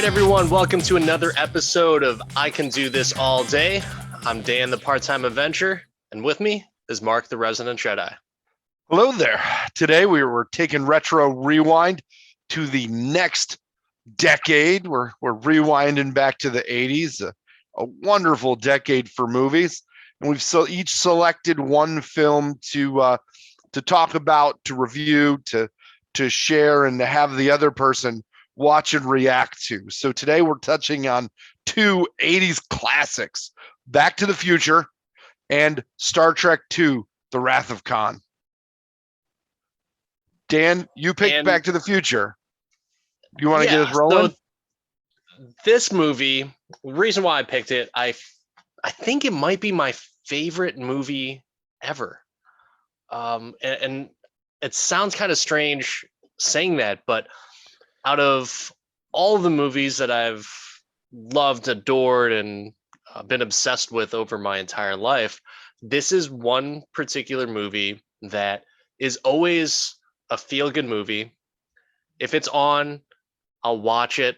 everyone? Welcome to another episode of I Can Do This All Day. I'm Dan, the Part-Time Avenger, and with me is Mark, the Resident Jedi. Hello there. Today we were taking retro rewind to the next decade. We're rewinding back to the 80s, a wonderful decade for movies. And we've each selected one film to talk about, to review, to share, and to have the other person watch and react to. So today we're touching on two 80s classics, Back to the Future and Star Trek II, The Wrath of Khan. Dan, you picked Back to the Future. Do you want to get us rolling? So this movie, the reason why I picked it, I think it might be my favorite movie ever. And it sounds kind of strange saying that, but out of all the movies that I've loved, adored, and been obsessed with over my entire life, this is one particular movie that is always a feel-good movie. If it's on, I'll watch it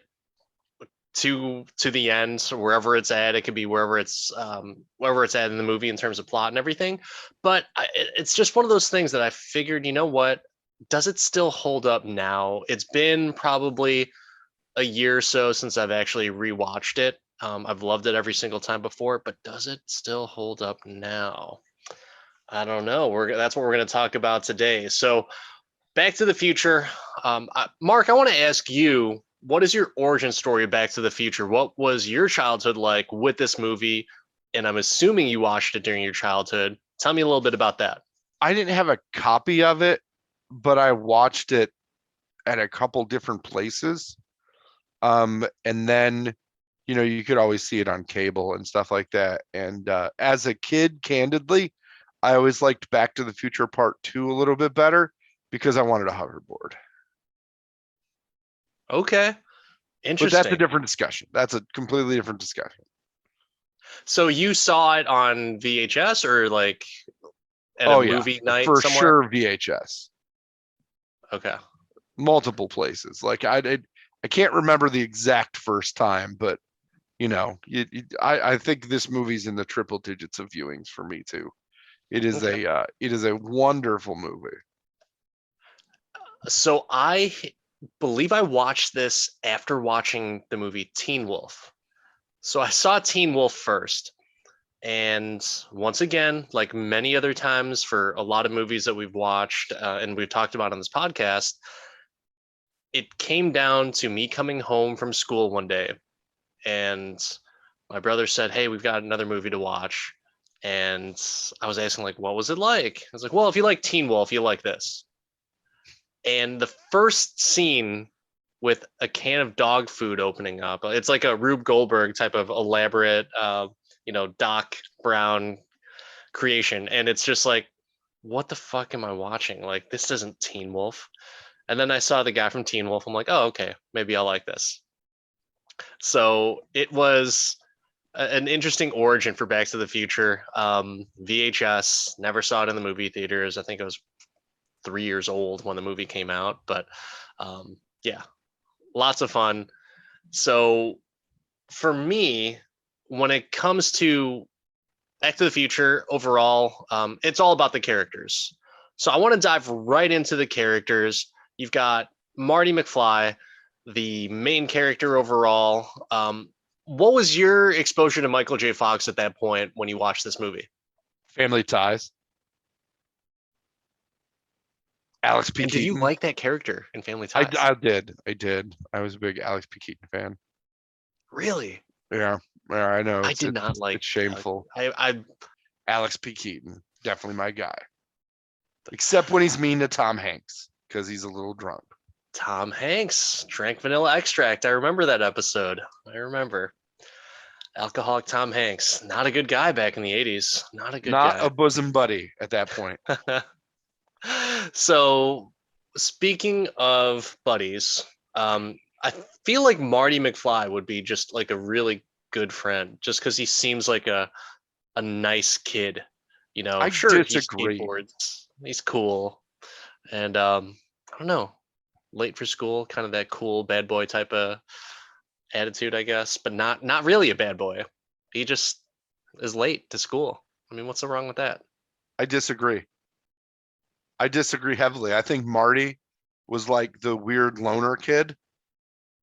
to the end, so wherever it's at. It could be wherever it's at in the movie in terms of plot and everything. But it's just one of those things that I figured, you know what? Does it still hold up now? It's been probably a year or so since I've actually rewatched it. I've loved it every single time before, but does it still hold up now? I don't know. That's what we're going to talk about today. So, Back to the Future. Mark, I want to ask you, what is your origin story of Back to the Future? What was your childhood like with this movie? And I'm assuming you watched it during your childhood. Tell me a little bit about that. I didn't have a copy of it, but I watched it at a couple different places. And then, you could always see it on cable and stuff like that. And as a kid, candidly, I always liked Back to the Future Part 2 a little bit better because I wanted a hoverboard. Okay. Interesting. But that's a different discussion. That's a completely different discussion. So you saw it on VHS or like at a movie night for somewhere? Sure, VHS. Okay. Multiple places. Like I can't remember the exact first time, but I think this movie's in the triple digits of viewings for me too. It is a wonderful movie. So I believe I watched this after watching the movie Teen Wolf. So I saw Teen Wolf first. And once again, like many other times for a lot of movies that we've watched and we've talked about on this podcast, it came down to me coming home from school one day and my brother said, "Hey, we've got another movie to watch." And I was asking, like, what was it like? I was like, well, if you like Teen Wolf, you'll like this. And the first scene with a can of dog food opening up, it's like a Rube Goldberg type of elaborate, Doc Brown creation. And it's just like, what the fuck am I watching? Like, this isn't Teen Wolf. And then I saw the guy from Teen Wolf. I'm like, oh, okay, maybe I'll like this. So it was an interesting origin for Back to the Future. VHS, never saw it in the movie theaters. I think I was 3 years old when the movie came out, but yeah, lots of fun. So for me, when it comes to Back to the Future overall, it's all about the characters. So I want to dive right into the characters. You've got Marty McFly, the main character overall. What was your exposure to Michael J. Fox at that point when you watched this movie? Family Ties. Alex P. Keaton. Did you like that character in Family Ties? I did. I was a big Alex P. Keaton fan. Really? Yeah, I know. I did not like. It's shameful. Alex P. Keaton, definitely my guy. Except when he's mean to Tom Hanks because he's a little drunk. Tom Hanks drank vanilla extract. I remember that episode. I remember. Alcoholic Tom Hanks. Not a good guy back in the 80s. Not a good guy. Not a bosom buddy at that point. So, speaking of buddies, I feel like Marty McFly would be just like a really good friend just because he seems like a nice kid. I sure, disagree. He skateboards. He's cool. And I don't know. Late for school, kind of that cool bad boy type of attitude, I guess, but not really a bad boy. He just is late to school. I mean, what's so wrong with that? I disagree. I disagree heavily. I think Marty was like the weird loner kid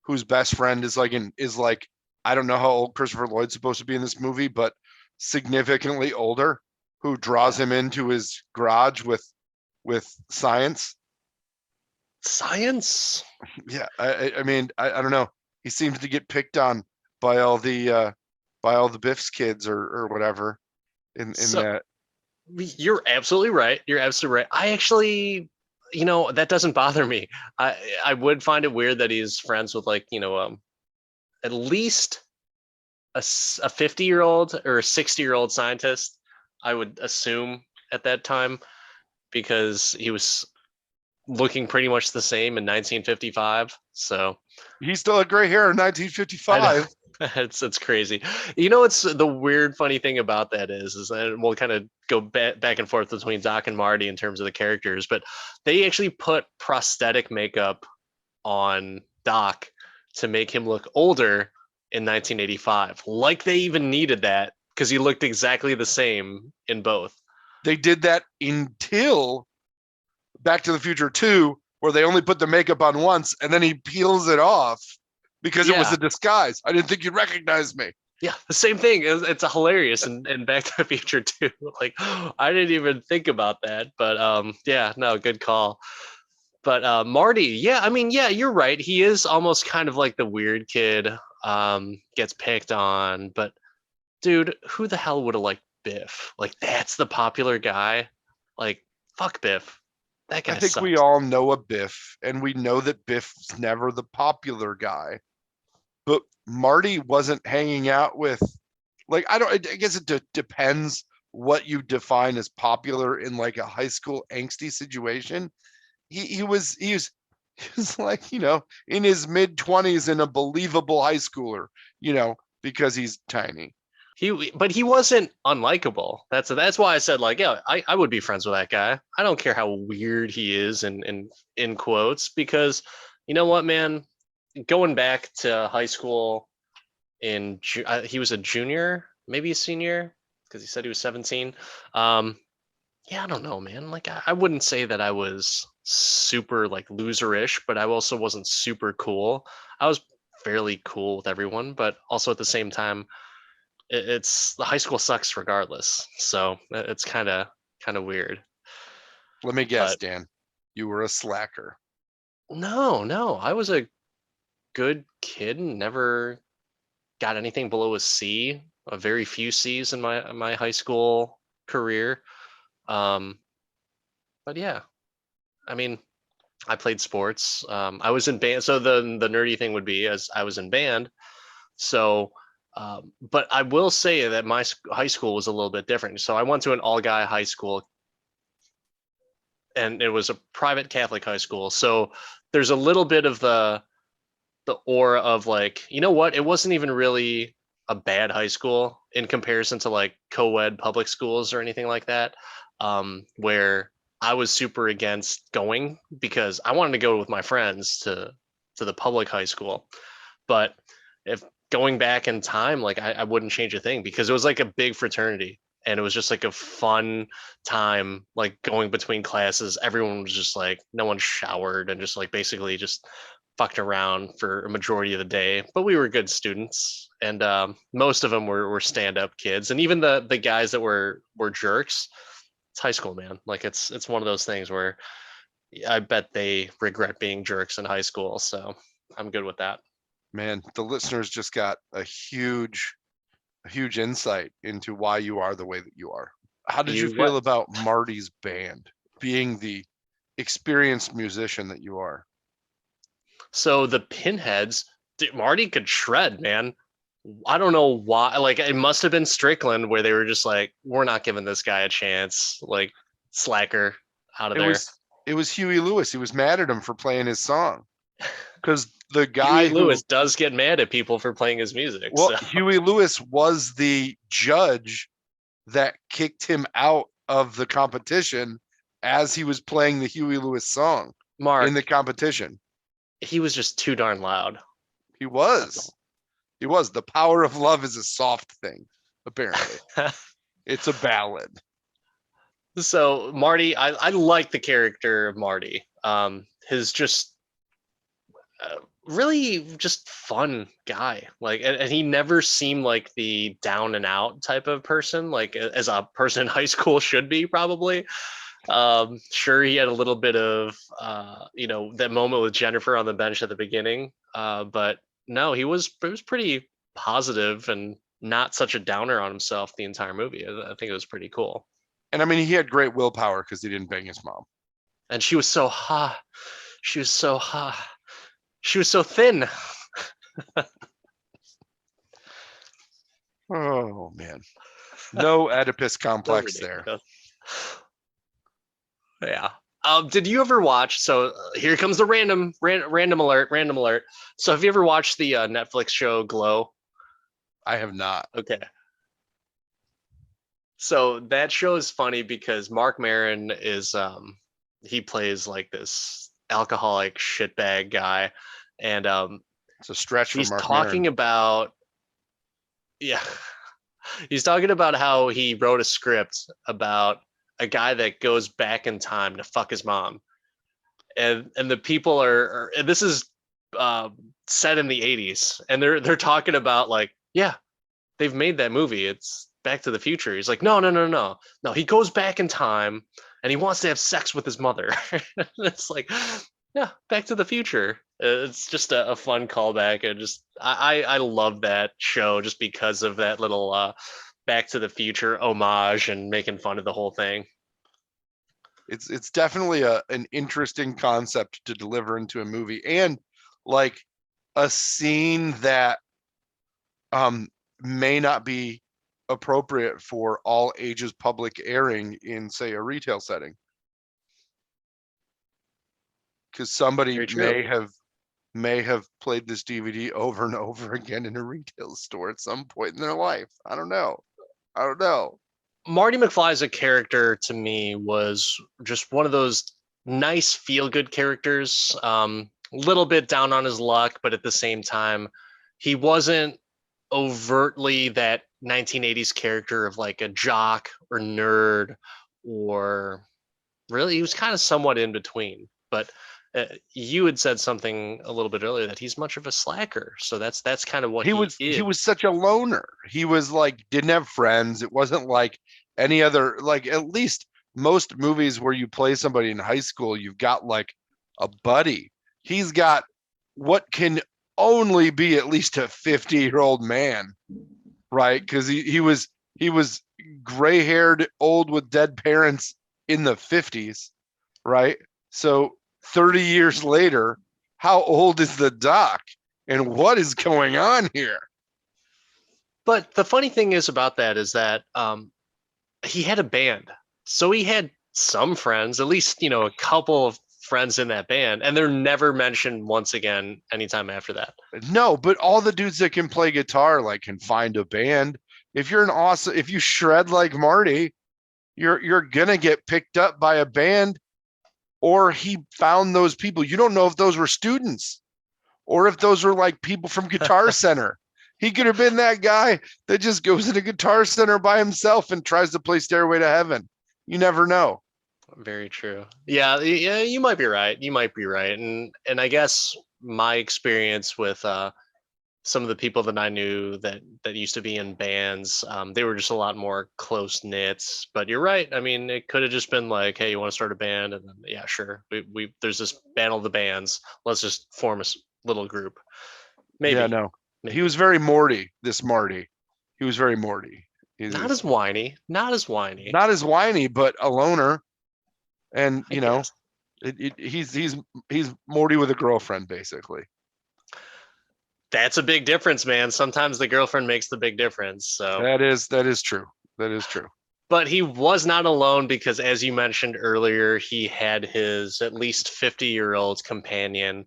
whose best friend is like I don't know how old Christopher Lloyd's supposed to be in this movie, but significantly older, who draws Yeah. him into his garage with science. Science? Yeah, I mean I don't know. He seems to get picked on by all the Biff's kids or whatever in So that. you're absolutely right. You're absolutely right. I actually, that doesn't bother me. I would find it weird that he's friends with like, at least a 50-year-old or a 60-year-old scientist, I would assume at that time, because he was looking pretty much the same in 1955. So He still had gray hair in I know 1955. it's crazy. It's the weird, funny thing about that is that we'll kind of go back and forth between Doc and Marty in terms of the characters, but they actually put prosthetic makeup on Doc to make him look older in 1985. Like they even needed that because he looked exactly the same in both. They did that until Back to the Future 2, where they only put the makeup on once and then he peels it off because it was Yeah. a disguise. I didn't think you'd recognize me. Yeah, the same thing. It's a hilarious and Back to the Future too. Like I didn't even think about that, but yeah, no, good call. But Marty, yeah, I mean, yeah, you're right. He is almost kind of like the weird kid, gets picked on. But dude, who the hell would have liked Biff? Like that's the popular guy. Like fuck Biff. That I guy think we sucks. all know a Biff, and we know that Biff's never the popular guy. But Marty wasn't hanging out with, like, I guess it depends what you define as popular in like a high school angsty situation. He was like, in his mid-20s and a believable high schooler, because he's tiny. But he wasn't unlikable. That's why I said like, yeah, I would be friends with that guy. I don't care how weird he is, and in quotes, because you know what, man, going back to high school he was a junior, maybe a senior, because he said he was 17. Um, yeah, I don't know, man. Like I wouldn't say that I was super like loserish, but I also wasn't super cool. I was fairly cool with everyone, but also at the same time, it's the high school sucks regardless. So it's kind of weird. Let me guess, But Dan, you were a slacker. no, I was a good kid and never got anything below a C. A very few C's in my high school career. Um, but yeah, I mean, I played sports. I was in band. So the nerdy thing would be as I was in band. So, but I will say that my high school was a little bit different. So I went to an all guy high school, and it was a private Catholic high school. So there's a little bit of the aura of like, you know what? It wasn't even really a bad high school in comparison to like co-ed public schools or anything like that, where I was super against going because I wanted to go with my friends to the public high school. But if going back in time, like I wouldn't change a thing because it was like a big fraternity and it was just like a fun time, like going between classes. Everyone was just like, no one showered and just like basically just fucked around for a majority of the day. But we were good students, and most of them were stand up kids, and even the guys that were jerks. It's high school, man. Like it's one of those things where I bet they regret being jerks in high school. So I'm good with that. Man, the listeners just got a huge insight into why you are the way that you are. How did you You feel what? about Marty's band, being the experienced musician that you are? So the pinheads, dude, Marty could shred, man. I don't know why. Like it must have been Strickland where they were just like, we're not giving this guy a chance. Like slacker out of It there. was it was Huey Lewis. He was mad at him for playing his song because the Huey guy Lewis who, does get mad at people for playing his music. well, So Huey Lewis was the judge that kicked him out of the competition as he was playing the Huey Lewis song in the Mark, competition. he was just too darn loud. He That's was. all. He was. The power of love is a soft thing, apparently. It's a ballad. So Marty, I like the character of Marty. His just really just fun guy. Like, and he never seemed like the down and out type of person, like as a person in high school should be probably. Sure, he had a little bit of that moment with Jennifer on the bench at the beginning, but no, it was pretty positive and not such a downer on himself the entire movie. I think it was pretty cool. And I mean, he had great willpower because he didn't bang his mom. And she was so hot. She was so hot. She was so thin. Oh man, no Oedipus complex there. Yeah. Did you ever watch? So here comes the random alert. Random alert. So have you ever watched the Netflix show Glow? I have not. Okay. So that show is funny because Mark Maron is he plays like this alcoholic shitbag guy, and It's a stretch for he's Mark talking Maron. about he's talking about how he wrote a script about a guy that goes back in time to fuck his mom, and the people are and this is set in the 80s, and they're talking about like, yeah, they've made that movie. It's Back to the Future. He's like, no. He goes back in time and he wants to have sex with his mother. It's like, yeah, Back to the Future. It's just a fun callback. And just I love that show just because of that little Back to the Future homage and making fun of the whole thing. It's definitely an interesting concept to deliver into a movie, and like a scene that may not be appropriate for all ages public airing in, say, a retail setting, because somebody may have played this DVD over and over again in a retail store at some point in their life. I don't know. Marty McFly as a character to me was just one of those nice feel-good characters. A little bit down on his luck, but at the same time, he wasn't overtly that 1980s character of like a jock or nerd, or really he was kind of somewhat in between. But you had said something a little bit earlier that he's much of a slacker, so that's kind of what he is. He was such a loner. He was like, didn't have friends. It wasn't like any other, like, at least most movies where you play somebody in high school, you've got like a buddy. He's got what can only be at least a 50-year-old man, right? Because he was gray-haired, old with dead parents in the 50s, right? So 30 years later, how old is the doc? And what is going on here? But the funny thing is about that is that he had a band. So he had some friends, at least, a couple of friends in that band, and they're never mentioned once again anytime after that. No, but all the dudes that can play guitar like can find a band. If you shred like Marty, you're gonna get picked up by a band, or he found those people. You don't know if those were students or if those were like people from Guitar Center. He could have been that guy that just goes to Guitar Center by himself and tries to play Stairway to Heaven. You never know. Very true. Yeah, you might be right. And I guess my experience with some of the people that I knew that used to be in bands, they were just a lot more close knit. But you're right. I mean, it could have just been like, hey, you want to start a band? And then, yeah, sure. We there's this battle of the bands. Let's just form a little group. Maybe. Yeah, no. Maybe. He was very Morty. This Marty. He was very Morty. Not as whiny, but a loner. And he's Morty with a girlfriend, basically. That's a big difference, man. Sometimes the girlfriend makes the big difference. So that is true. But he was not alone because, as you mentioned earlier, he had his at least 50-year-old companion,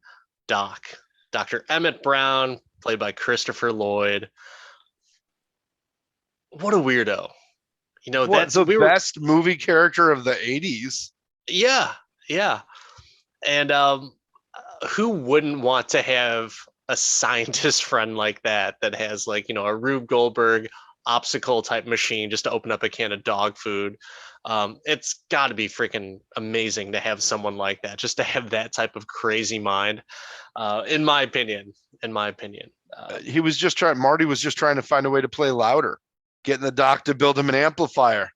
Dr. Emmett Brown, played by Christopher Lloyd. What a weirdo. That's the best movie character of the 80s. Yeah. And who wouldn't want to have a scientist friend like that has like, a Rube Goldberg obstacle type machine just to open up a can of dog food. It's got to be freaking amazing to have someone like that, just to have that type of crazy mind. In my opinion, Marty was just trying to find a way to play louder, getting the doc to build him an amplifier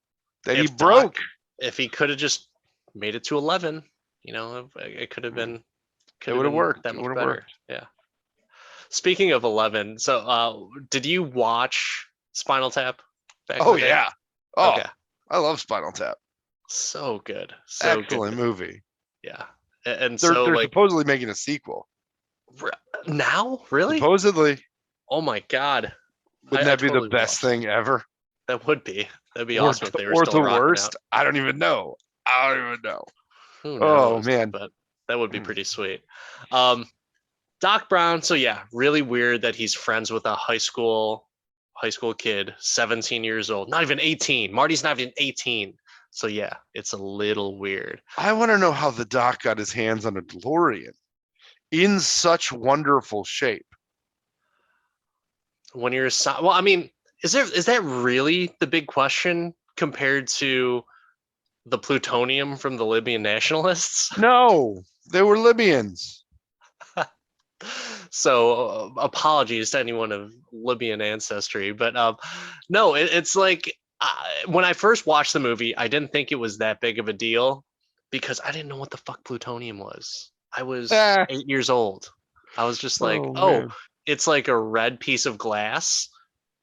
that he if Doc, broke. if he could have just made it to 11, it could have been, It would have worked. that It much would have better. worked. Yeah. Speaking of 11, so did you watch Spinal Tap back in Oh the day? yeah. Oh, Okay. I love Spinal Tap. So good. So Excellent good. movie. Yeah. And so They're like supposedly making a sequel. now, really? Supposedly. Oh my God. Wouldn't I that be the totally would best watch that. thing ever? That would be. That'd be Or awesome if they were or still the rocking out. worst? I don't even know. I don't even know. Who Oh knows? man. But that would be pretty sweet. Um, Doc Brown, so yeah, really weird that he's friends with a high school kid, 17 years old, not even 18. Marty's not even 18. So yeah, it's a little weird. I want to know how the doc got his hands on a DeLorean in such wonderful shape. When you're well, I mean, is that really the big question compared to the plutonium from the Libyan nationalists? No, they were Libyans. So apologies to anyone of Libyan ancestry, but no, it's like when I first watched the movie, I didn't think it was that big of a deal because I didn't know what the fuck plutonium was. I was Ah, 8 years old. I was just like, oh oh, man. it's like a red piece of glass.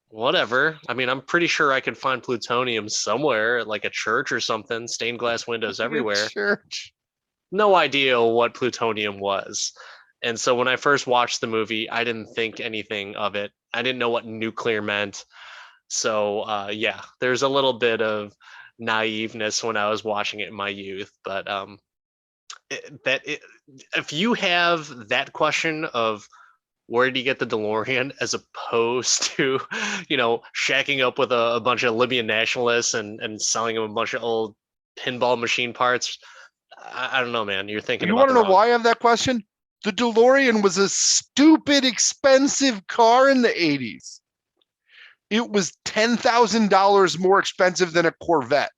Whatever. I mean, I'm pretty sure I could find plutonium somewhere, at like a church or something, stained glass windows Like a everywhere. church. No idea what plutonium was. And so when I first watched the movie, I didn't think anything of it. I didn't know what nuclear meant. So yeah, there's a little bit of naiveness when I was watching it in my youth. But if you have that question of where did he get the DeLorean, as opposed to, shacking up with a bunch of Libyan nationalists and selling them a bunch of old pinball machine parts, I don't know, man. You're thinking You about want to the know wrong. why I have that question? The DeLorean was a stupid expensive car in the 80s. It was $10,000 more expensive than a Corvette.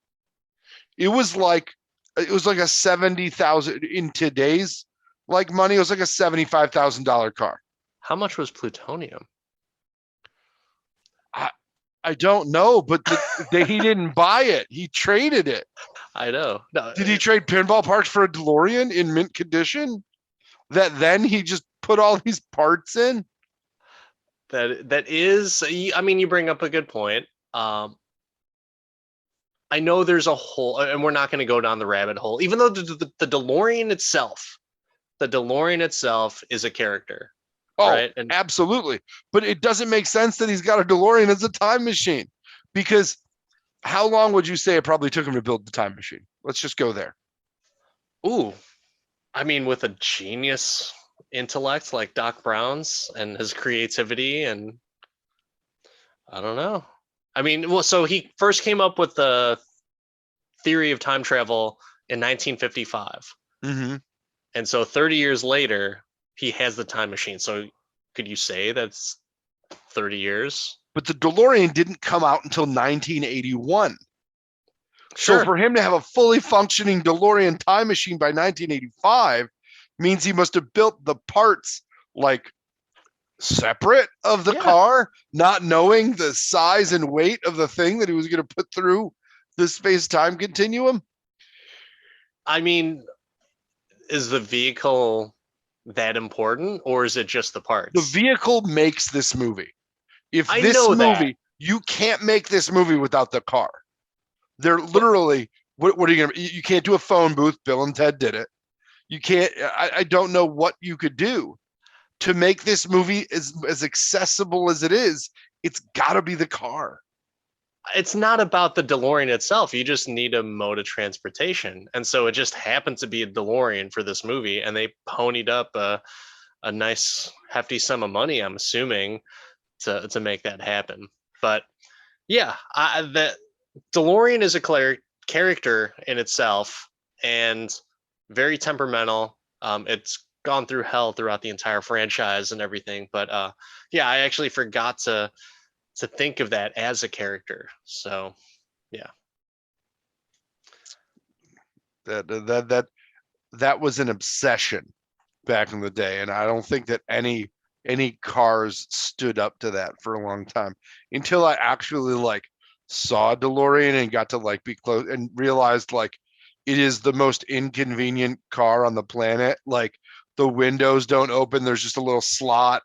It was like a 70,000 in today's like money. It was like a $75,000 car. How much was plutonium? I don't know, but he didn't buy it. He traded it. I know. No, Did he trade pinball parts for a DeLorean in mint condition that then he just put all these parts in? that is. I mean, you bring up a good point. I know there's a whole, and we're not going to go down the rabbit hole. Even though the DeLorean itself is a character, Oh, right? And absolutely. But it doesn't make sense that he's got a DeLorean as a time machine, because how long would you say it probably took him to build the time machine? Let's just go there. ooh, I mean, with a genius intellect like Doc Brown's and his creativity, and I don't know. I mean, well, so he first came up with the theory of time travel in 1955. Mm-hmm. And so 30 years later, he has the time machine. So could you say that's 30 years? But the DeLorean didn't come out until 1981. So Sure. for him to have a fully functioning DeLorean time machine by 1985 means he must have built the parts like separate of the Yeah. car, not knowing the size and weight of the thing that he was going to put through the space-time continuum. I mean, is the vehicle that important, or is it just the The parts? vehicle makes this movie. If I this know that. movie, you can't make this movie without the car. They're But literally, what are you going to, you can't do a phone booth. Bill and Ted did it. You can't, I don't know what you could do to make this movie as accessible as it is. It's got to be the car. it's not about the DeLorean itself. You just need a mode of transportation. And so it just happened to be a DeLorean for this movie. And they ponied up a nice hefty sum of money, I'm assuming, to make that happen. But yeah, the DeLorean is a character in itself and very temperamental. It's gone through hell throughout the entire franchise and everything. But yeah, I actually forgot to think of that as a character. So yeah. That was an obsession back in the day, and I don't think that any cars stood up to that for a long time until I actually like saw a DeLorean and got to like be close and realized like it is the most inconvenient car on the planet. Like the windows don't open, there's just a little slot.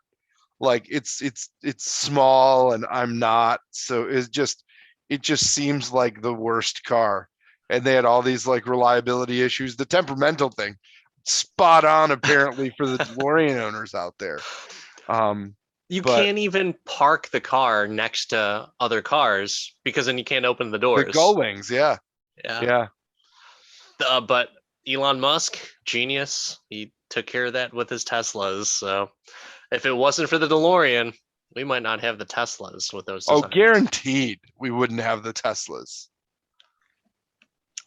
Like it's small and I'm not, so it just seems like the worst car. And they had all these like reliability issues. The temperamental thing, spot on apparently for the DeLorean owners out there. You But can't even park the car next to other cars because then you can't open the the doors. gull wings, yeah, Yeah. yeah. But Elon Musk, genius, he took care of that with his Teslas. So if it wasn't for the DeLorean, we might not have the Teslas with those Oh, designs. guaranteed we wouldn't have the Teslas.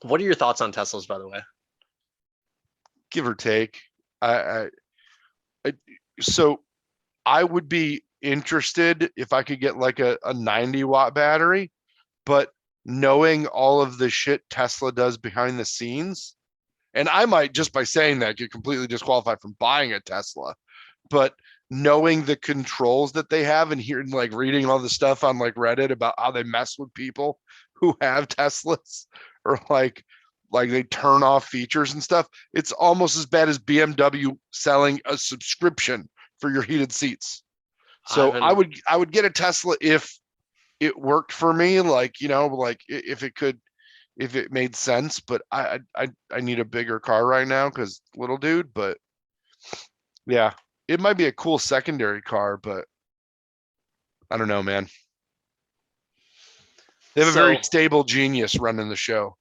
What are your thoughts on Teslas, by the way? Give or take. I so I would be interested if I could get like a 90-watt battery, but knowing all of the shit Tesla does behind the scenes, and I might just by saying that get completely disqualified from buying a Tesla, but knowing the controls that they have and hearing like reading all the stuff on like Reddit about how they mess with people who have Teslas or like they turn off features and stuff, it's almost as bad as BMW selling a subscription for your heated seats. So I would get a Tesla if it worked for me, like, you know, like if it made sense, but I need a bigger car right now because little dude, but yeah, it might be a cool secondary car, but I don't know, man. They have a very stable genius running the show.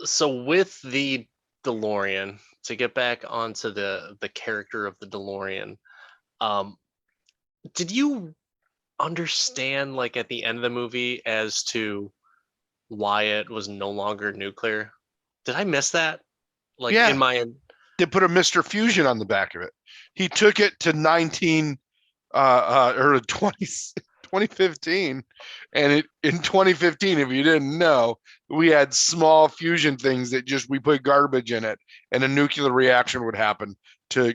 So with the DeLorean, to get back onto the character of the DeLorean, did you understand like at the end of the movie as to why it was no longer nuclear? Did I miss that? Like Yeah, in my they put a Mr. Fusion on the back of it. He took it to 2015, and it in 2015, if you didn't know, we had small fusion things that just we put garbage in it, and a nuclear reaction would happen to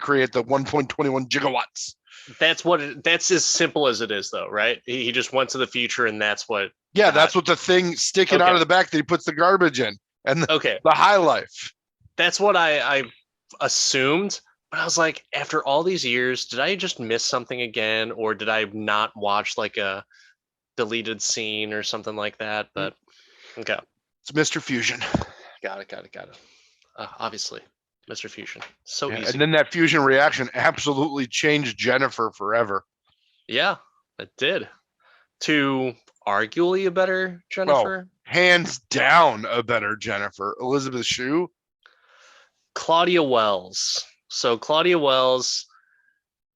create the 1.21 gigawatts. that's as simple as it is, though, right? He just went to the future, and that's what. Yeah, that's what the thing sticking out of the back that he puts the garbage in, and the high life. That's what I assumed, but I was like, after all these years, did I just miss something again, or did I not watch like a deleted scene or something like that? But okay, it's Mr. Fusion. Got it. Obviously, Mr. Fusion, so easy. And then that fusion reaction absolutely changed Jennifer forever. Yeah, it did. To arguably a better Jennifer. Oh, hands down a better Jennifer. Elizabeth Shue. Claudia Wells. So Claudia Wells,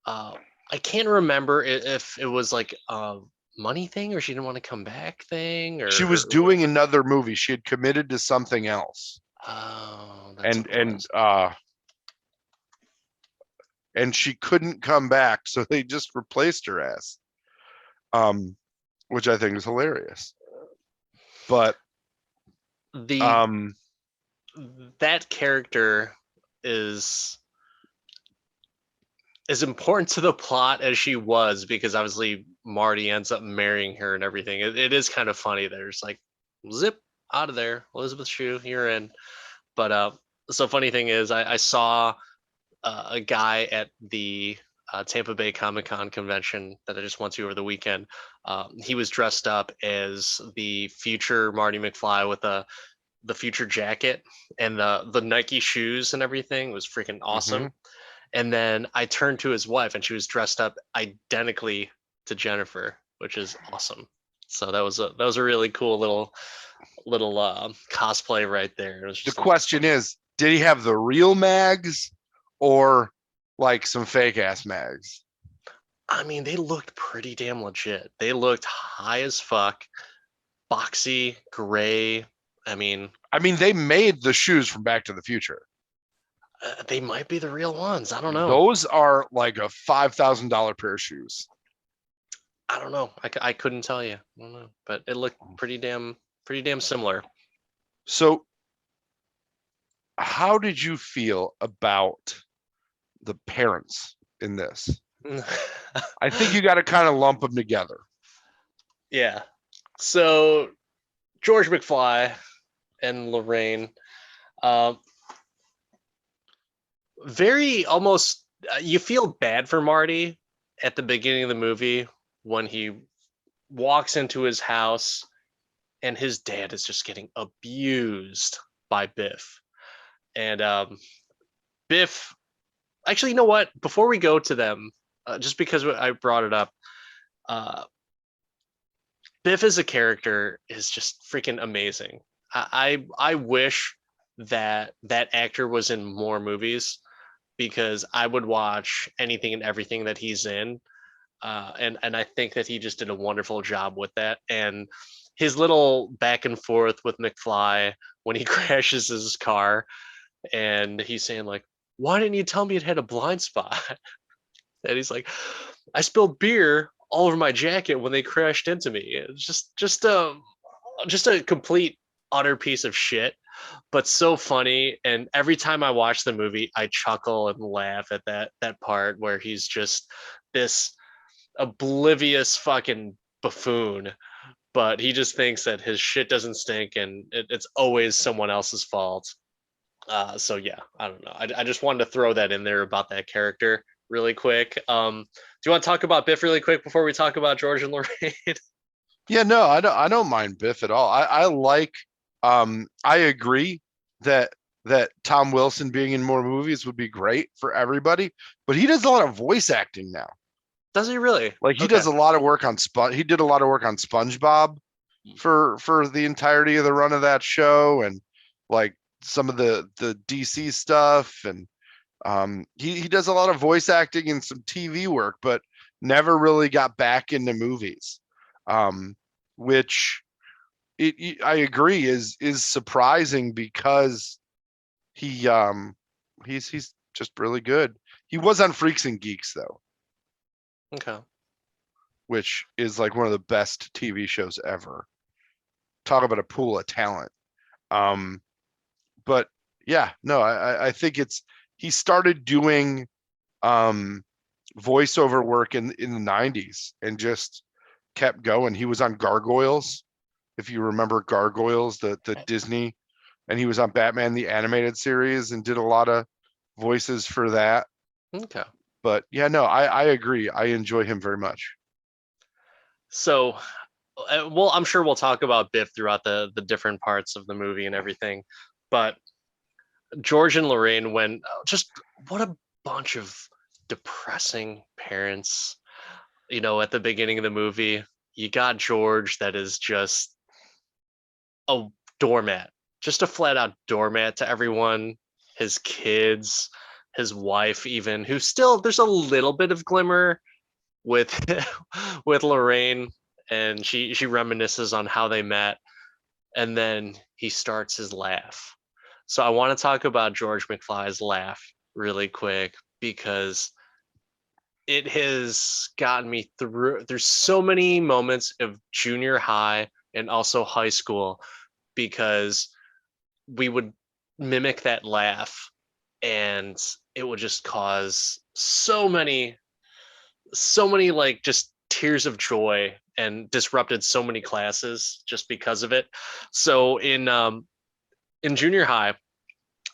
I can't remember if it was like a money thing or she didn't want to come back thing, or she was doing another movie. She had committed to something else. Oh, and she couldn't come back, so they just replaced her ass. Which I think is hilarious. But that character is as important to the plot as she was, because obviously Marty ends up marrying her and everything. It is kind of funny. There's like, zip out of there, Elizabeth Shue, you're in. But so funny thing is, I saw a guy at the Tampa Bay Comic-Con convention that I just went to over the weekend. He was dressed up as the future Marty McFly with the future jacket and the Nike shoes and everything. It was freaking awesome. Mm-hmm. And then I turned to his wife, and she was dressed up identically to Jennifer, which is awesome. So that was a really cool little cosplay right there. The question is, did he have the real mags or like some fake ass mags? I mean, they looked pretty damn legit. They looked high as fuck, boxy, gray. I mean, they made the shoes from Back to the Future. They might be the real ones. I don't know. Those are like a $5,000 pair of shoes. I don't know. I couldn't tell you. I don't know, but it looked pretty damn similar. So, how did you feel about the parents in this? I think you got to kind of lump them together. Yeah. So George McFly and Lorraine, um, very almost. You feel bad for Marty at the beginning of the movie when he walks into his house and his dad is just getting abused by Biff. And Biff, actually, you know what? Before we go to them, just because I brought it up, uh, Biff as a character is just freaking amazing. I wish that that actor was in more movies because I would watch anything and everything that he's in, and I think that he just did a wonderful job with that. And his little back and forth with McFly when he crashes his car, and he's saying like, "Why didn't you tell me it had a blind spot?" And he's like, "I spilled beer all over my jacket when they crashed into me." It's just a complete utter piece of shit, but so funny. And every time I watch the movie, I chuckle and laugh at that part where he's just this oblivious fucking buffoon, but he just thinks that his shit doesn't stink and it's always someone else's fault. So yeah, I don't know. I just wanted to throw that in there about that character really quick. Do you want to talk about Biff really quick before we talk about George and Lorraine? Yeah, no, I don't mind Biff at all. I like I agree that Tom Wilson being in more movies would be great for everybody, but he does a lot of voice acting now. Does he really? Like he Okay. does a lot of work on he did a lot of work on SpongeBob for the entirety of the run of that show, and like some of the DC stuff, and he does a lot of voice acting and some TV work, but never really got back into movies. Which I agree is surprising because he he's just really good. He was on Freaks and Geeks though, Okay. which is like one of the best TV shows ever. Talk about a pool of talent. Um, but yeah, no, I think it's he started doing voiceover work in the 90s and just kept going. He was on Gargoyles, if you remember Gargoyles, the Disney, and he was on Batman the animated series and did a lot of voices for that. Okay. But yeah, no, I agree. I enjoy him very much. So, well, I'm sure we'll talk about Biff throughout the different parts of the movie and everything, but George and Lorraine, when just what a bunch of depressing parents. You know, at the beginning of the movie, you got George that is just a doormat, just a flat out doormat to everyone, his kids, his wife, even, who still there's a little bit of glimmer with with Lorraine, and she reminisces on how they met, and then he starts his laugh. So I want to talk about George McFly's laugh really quick because it has gotten me through. There's so many moments of junior high and also high school because we would mimic that laugh and it would just cause so many like just tears of joy and disrupted so many classes just because of it. So in junior high,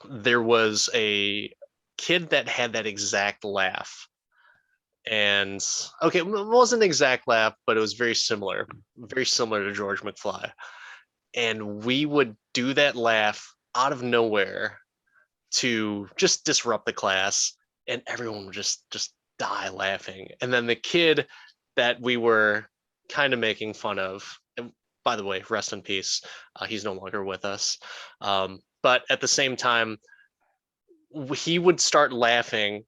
there was a kid that had that exact laugh. And okay, it wasn't an exact laugh, but it was very similar to George McFly. And we would do that laugh out of nowhere to just disrupt the class, and everyone would just die laughing. And then the kid that we were kind of making fun of, and by the way, rest in peace, he's no longer with us. But at the same time, he would start laughing,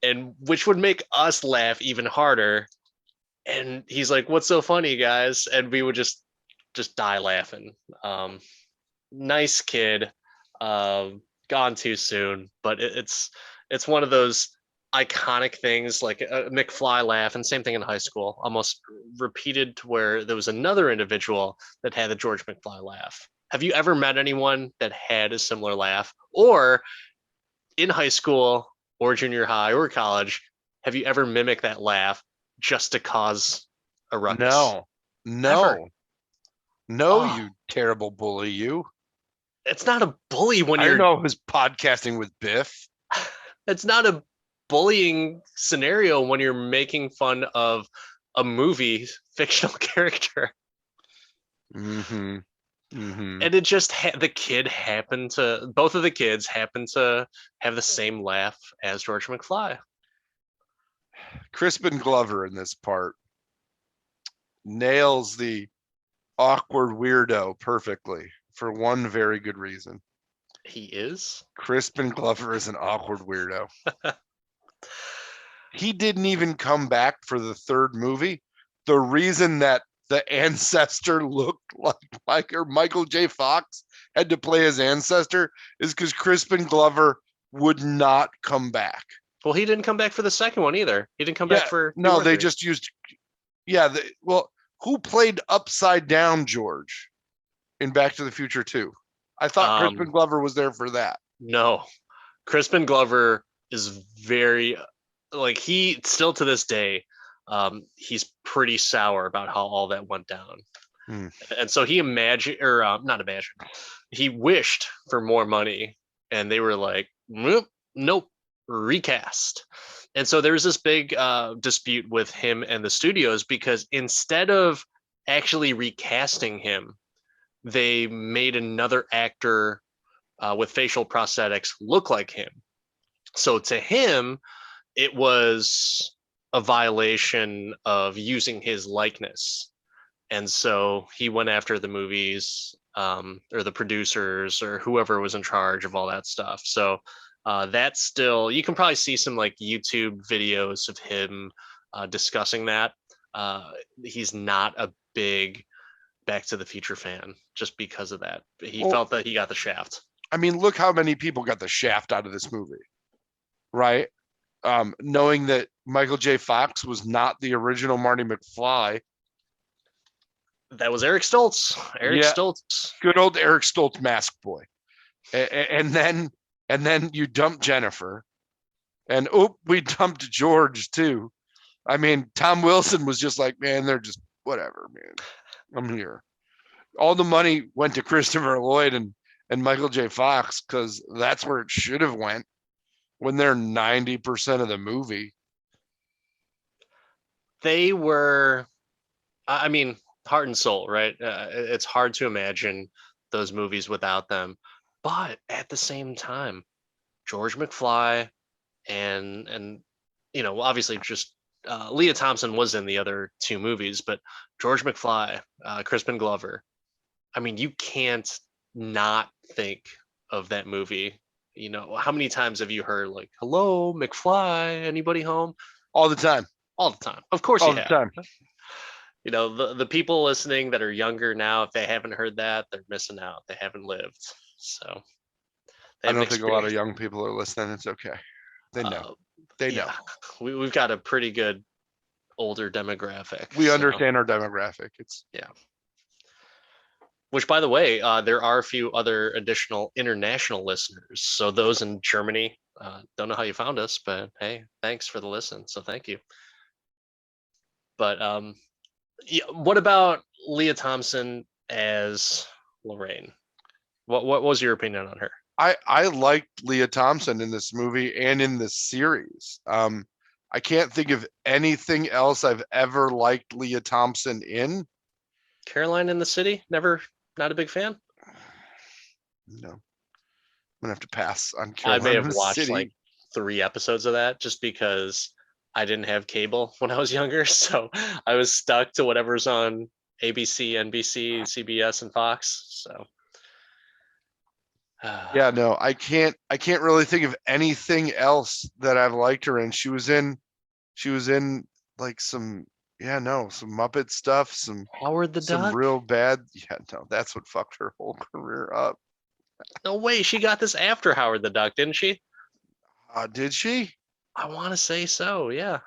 and which would make us laugh even harder. And he's like, "What's so funny, guys?" And we would just die laughing. Nice kid. gone too soon, but it's one of those iconic things, like a McFly laugh, and same thing in high school, almost repeated to where there was another individual that had the George McFly laugh. Have you ever met anyone that had a similar laugh, or in high school or junior high or college, have you ever mimicked that laugh just to cause a ruckus? No, Ever? no, no, Oh, you terrible bully, you. it's not a bully when I don't you're know who's podcasting with Biff. it's not a bullying scenario when you're making fun of a movie fictional character. Mm-hmm. Mm-hmm. And it just the kid happened to both of the kids happened to have the same laugh as George McFly. Crispin Glover in this part nails the awkward weirdo perfectly for one very good reason. He is. Crispin Glover is an awkward weirdo. He didn't even come back for the third movie. The reason that the ancestor looked like Michael J. Fox had to play his ancestor is because Crispin Glover would not come back. Well, he didn't come back for the second one either. He didn't come Yeah, back for no, they 3. just used. Yeah, well, who played Upside Down George in Back to the Future 2? I thought Crispin Glover was there for that. No, Crispin Glover is very like he still to this day. He's pretty sour about how all that went down, and so he imagined or not imagined. He wished for more money, and they were like, nope, recast. And so there was this big dispute with him and the studios because instead of actually recasting him, they made another actor with facial prosthetics look like him. So to him, it was a violation of using his likeness. And so he went after the movies or the producers or whoever was in charge of all that stuff. So that's still, you can probably see some like YouTube videos of him discussing that. He's not a big Back to the Future fan just because of that. He felt that he got the shaft. I mean, look how many people got the shaft out of this movie, right? Knowing that Michael J. Fox was not the original Marty McFly. That was Eric Stoltz. Eric Stoltz. Good old Eric Stoltz, mask boy. And then you dump Jennifer, and we dumped George too. I mean, Tom Wilson was just like, man, they're just whatever, man. I'm here. All the money went to Christopher Lloyd and Michael J. Fox because that's where it should have went when they're 90% of the movie. They were, I mean, heart and soul, right? It's hard to imagine those movies without them. But at the same time, George McFly and obviously just Leah Thompson was in the other 2 movies, but George McFly, Crispin Glover. I mean, you can't not think of that movie. How many times have you heard like, "Hello, McFly, anybody home?" All the time. All the time. Of course All you the have. time. The people listening that are younger now, if they haven't heard that, they're missing out. They haven't lived. So I don't think a lot of young people are listening. It's okay. They know. They know. We've got a pretty good older demographic. We understand our demographic. Yeah. Which, by the way, there are a few other additional international listeners. So those in Germany, don't know how you found us, but hey, thanks for the listen. So thank you. But what about Leah Thompson as Lorraine? What was your opinion on her? I liked Leah Thompson in this movie and in this series. I can't think of anything else I've ever liked Leah Thompson in. Caroline in the City? Not a big fan? No. I'm gonna have to pass on Caroline I may have in the watched City. like 3 episodes of that just because I didn't have cable when I was younger. So I was stuck to whatever's on ABC, NBC, CBS, and Fox. So yeah, no, I can't really think of anything else that I've liked her in. She was in like some Muppet stuff, some Howard the Duck. real bad. Yeah, no, that's what fucked her whole career up. No way, she got this after Howard the Duck, didn't she? Did she? I want to say so, yeah.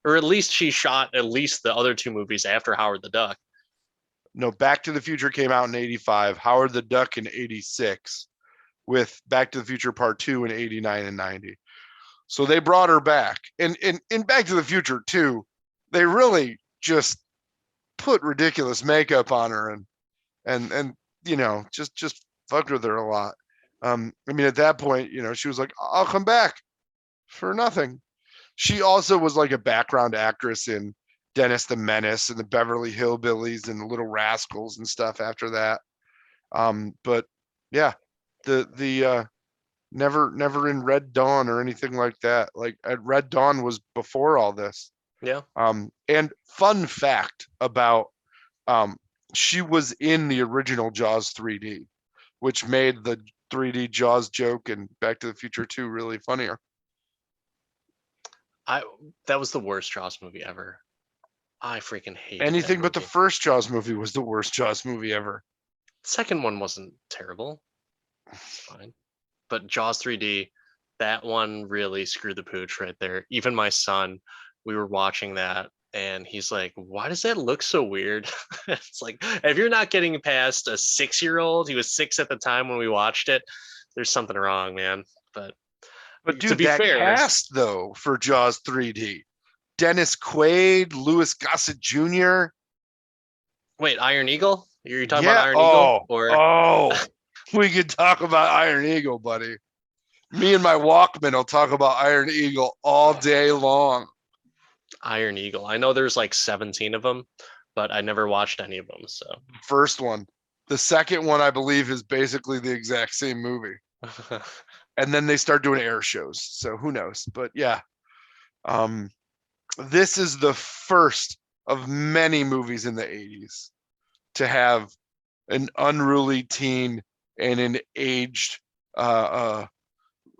Or at least she shot at least the other two movies after Howard the Duck. No, Back to the Future came out in 85, Howard the Duck in 86, with Back to the Future Part 2 in 89 and 90. So they brought her back. And in Back to the Future 2, they really just put ridiculous makeup on her and you know, just fucked with her a lot. I mean, at that point, you know, she was like, I'll come back for nothing. She also was like a background actress in Dennis the Menace and the Beverly Hillbillies and the Little Rascals and stuff after that. But yeah, the never in Red Dawn or anything like that. Like Red Dawn was before all this. Yeah. And fun fact about she was in the original Jaws 3D, which made the 3D Jaws joke and Back to the Future 2 really funnier. That was the worst Jaws movie ever. I freaking hated Anything that but the movie. first Jaws movie was the worst Jaws movie ever. Second one wasn't terrible. It's fine. But Jaws 3D, that one really screwed the pooch right there. Even my son, we were watching that and he's like, why does that look so weird? It's like, if you're not getting past a 6-year-old, he was 6 at the time when we watched it, there's something wrong, man. But But to dude, be that fair, cast though for Jaws 3D, Dennis Quaid, Louis Gossett Jr. wait, Iron Eagle? You're talking about Yeah. Iron Eagle? Oh, Or oh, we could talk about Iron Eagle, buddy. Me and my Walkman will talk about Iron Eagle all day long. Iron Eagle? I know there's like 17 of them, but I never watched any of them. So First one. The second one, I believe, is basically the exact same movie. And then they start doing air shows. So who knows? But yeah. This is the first of many movies in the 80s to have an unruly teen and an aged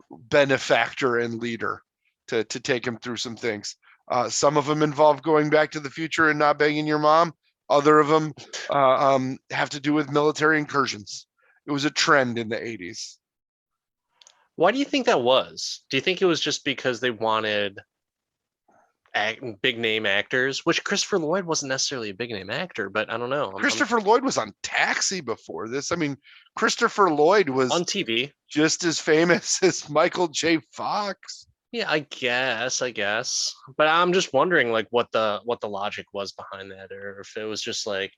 benefactor and leader to take him through some things. Some of them involve going back to the future and not banging your mom. Other of them have to do with military incursions. It was a trend in the 80s. Why do you think that was? Do you think it was just because they wanted big name actors, which Christopher Lloyd wasn't necessarily a big name actor, but I don't know. Christopher Lloyd was on Taxi before this. I mean, Christopher Lloyd was on TV. just as famous as Michael J. Fox. Yeah, I guess. But I'm just wondering like what the logic was behind that, or if it was just like,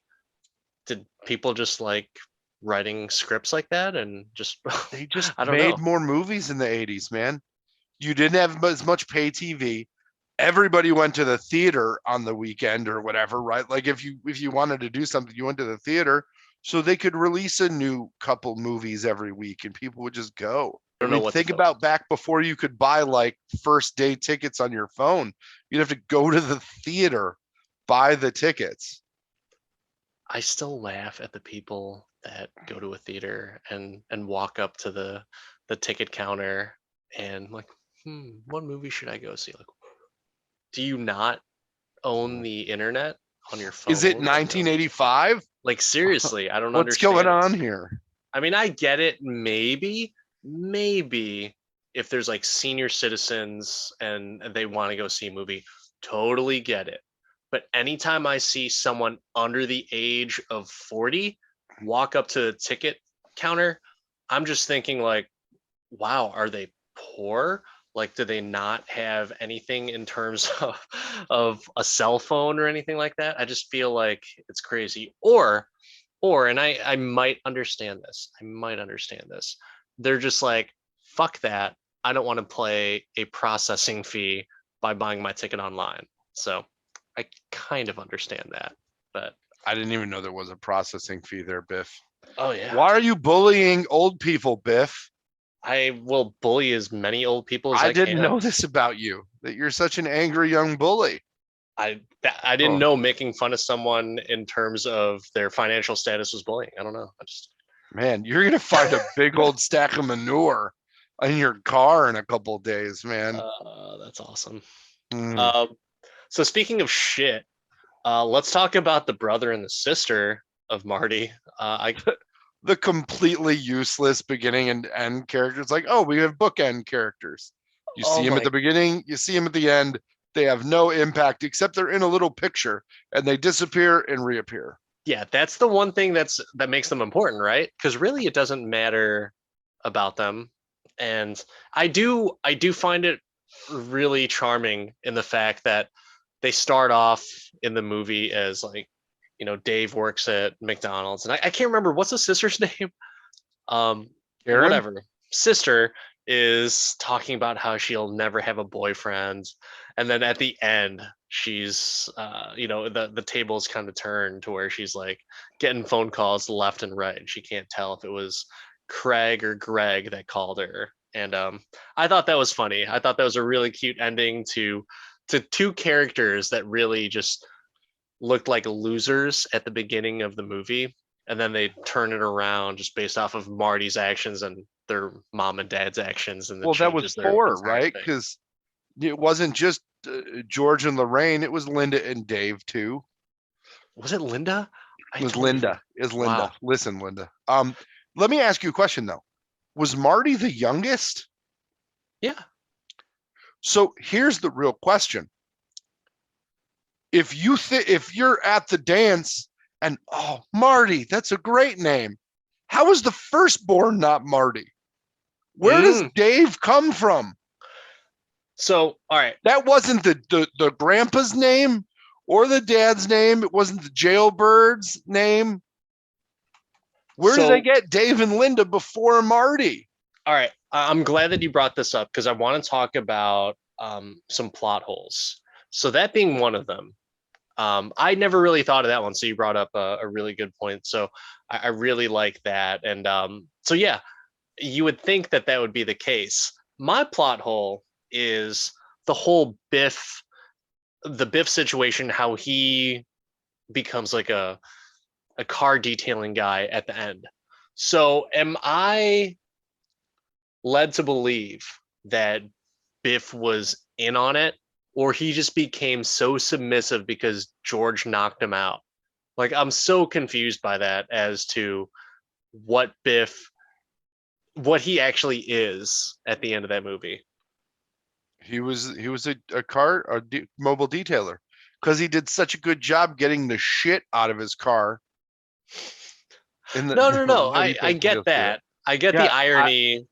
did people just like writing scripts like that and just They just I don't made know. more movies in the 80s, man. You didn't have as much pay TV. Everybody went to the theater on the weekend or whatever, right? Like if you wanted to do something, you went to the theater so they could release a new couple movies every week and people would just go. I I don't know mean, what to think focus. about back before you could buy like first day tickets on your phone. You'd have to go to the theater, buy the tickets. I still laugh at the people that go to a theater and walk up to the ticket counter and like, what movie should I go see? Like, do you not own the internet on your Is it phone? 1985? Like seriously, I don't What's going understand on this. here? I mean, I get it. Maybe if there's like senior citizens and they want to go see a movie, totally get it. But anytime I see someone under the age of 40 walk up to the ticket counter, I'm just thinking like, wow, are they poor? Like, do they not have anything in terms of a cell phone or anything like that? I just feel like it's crazy. And I might understand this. I might understand this. They're just like, fuck that. I don't want to play a processing fee by buying my ticket online. So I kind of understand that. But I didn't even know there was a processing fee there, Biff. oh yeah. Why are you bullying old people, Biff? I will bully as many old people as I I didn't can. know this about you, that you're such an angry young bully. I didn't Oh, know making fun of someone in terms of their financial status was bullying. I don't know. I just man, you're going to find a big old stack of manure in your car in a couple of days, man. that's awesome. Mm. Um, so speaking of shit, let's talk about the brother and the sister of Marty. the completely useless beginning and end characters. Like, oh, we have bookend characters. You Oh see them at my, the beginning, you see them at the end. They have no impact except they're in a little picture and they disappear and reappear. yeah, that's the one thing that makes them important, right? Because really, it doesn't matter about them, and I do find it really charming in the fact that they start off in the movie as like, Dave works at McDonald's, and I can't remember what's the sister's name. Aaron? Whatever. Sister is talking about how she'll never have a boyfriend, and then at the end, she's, the tables kind of turned to where she's like getting phone calls left and right, and she can't tell if it was Craig or Greg that called her. And I thought that was funny. I thought that was a really cute ending to two characters that really just looked like losers at the beginning of the movie, and then they turn it around just based off of Marty's actions and their mom and dad's actions, and it Well, that was changes their 4, entire right? thing. Because it wasn't just George and Lorraine, it was Linda and Dave too. Was it Linda? I It was totally forgot. Linda. Is Linda. Wow. Listen, Linda. Let me ask you a question though. Was Marty the youngest? Yeah. So here's the real question. If you're at the dance and oh, Marty, that's a great name. How is the firstborn not Marty? Where does Mm. Dave come from? So, all right. That wasn't the grandpa's name or the dad's name. It wasn't the jailbird's name. Where do they So, get Dave and Linda before Marty? all right. I'm glad that you brought this up because I want to talk about some plot holes. So that being one of them, I never really thought of that one. So you brought up a really good point. So I really like that. And so yeah, you would think that that would be the case. My plot hole is the whole the Biff situation, how he becomes like a car detailing guy at the end. So am I led to believe that Biff was in on it, or he just became so submissive because George knocked him out? Like, I'm so confused by that as to what Biff, what he actually is at the end of that movie. He was a mobile detailer because he did such a good job getting the shit out of his car in the No, no, no. when he I basically get goes through it. that. I get the Yeah, irony.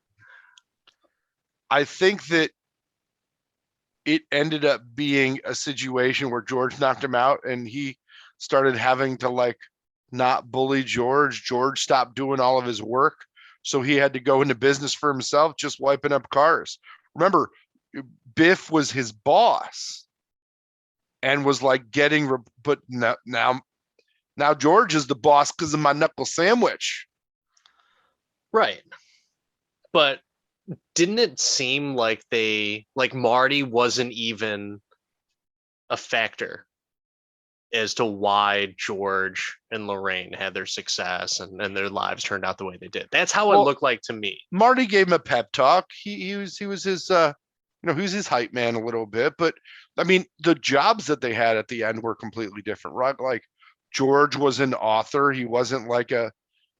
I think that it ended up being a situation where George knocked him out and he started having to like not bully George. George stopped doing all of his work. So he had to go into business for himself, just wiping up cars. Remember, Biff was his boss and was like but now George is the boss because of my knuckle sandwich. Right. But didn't it seem like like Marty wasn't even a factor as to why George and Lorraine had their success and their lives turned out the way they did? That's how it Well, looked like to me. Marty gave him a pep talk. He was his he was his hype man a little bit, but I mean the jobs that they had at the end were completely different, right? Like George was an author. He wasn't like a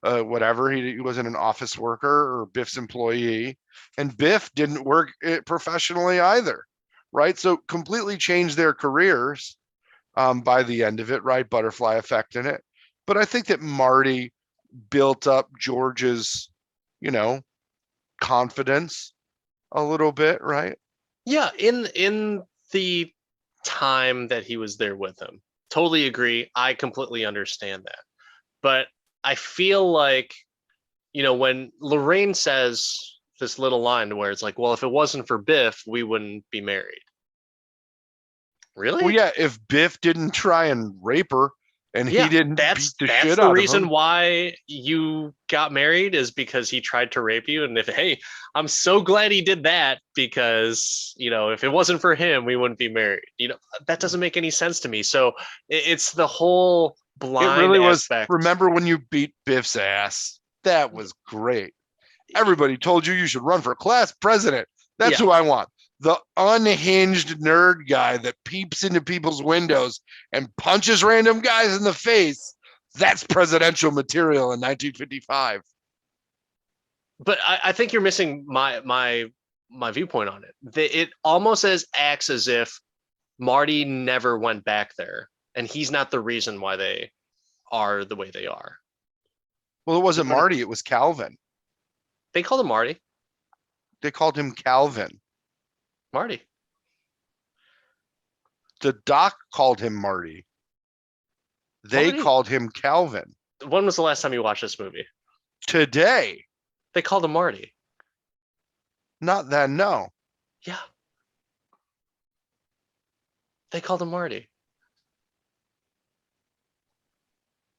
whatever. He wasn't an office worker or Biff's employee, and Biff didn't work it professionally either, right? So completely changed their careers by the end of it, right? Butterfly effect in it. But I think that Marty built up George's, you know, confidence a little bit, right? Yeah, in the time that he was there with him. Totally agree. I completely understand that. But I feel like, when Lorraine says this little line where it's like, well, if it wasn't for Biff, we wouldn't be married. Well, Really? yeah, if Biff didn't try and rape her and he Yeah, didn't beat that's the that's shit the out of reason him, why you got married, is because he tried to rape you. And if, hey, I'm so glad he did that, because if it wasn't for him, we wouldn't be married. That doesn't make any sense to me. So it's the whole it blind really was. aspect. Remember when you beat Biff's ass? That was great. Everybody told you should run for class president. That's Yeah, who I want. The unhinged nerd guy that peeps into people's windows and punches random guys in the face That's presidential material in 1955. But I think you're missing my viewpoint on it. It almost acts as if Marty never went back there, and he's not the reason why they are the way they are. Well, it wasn't Marty, it was Calvin. They called him Marty. They called him Calvin. Marty. The doc called him Marty. They called him Calvin. When was the last time you watched this movie? Today. They called him Marty. Not then, no. Yeah. They called him Marty.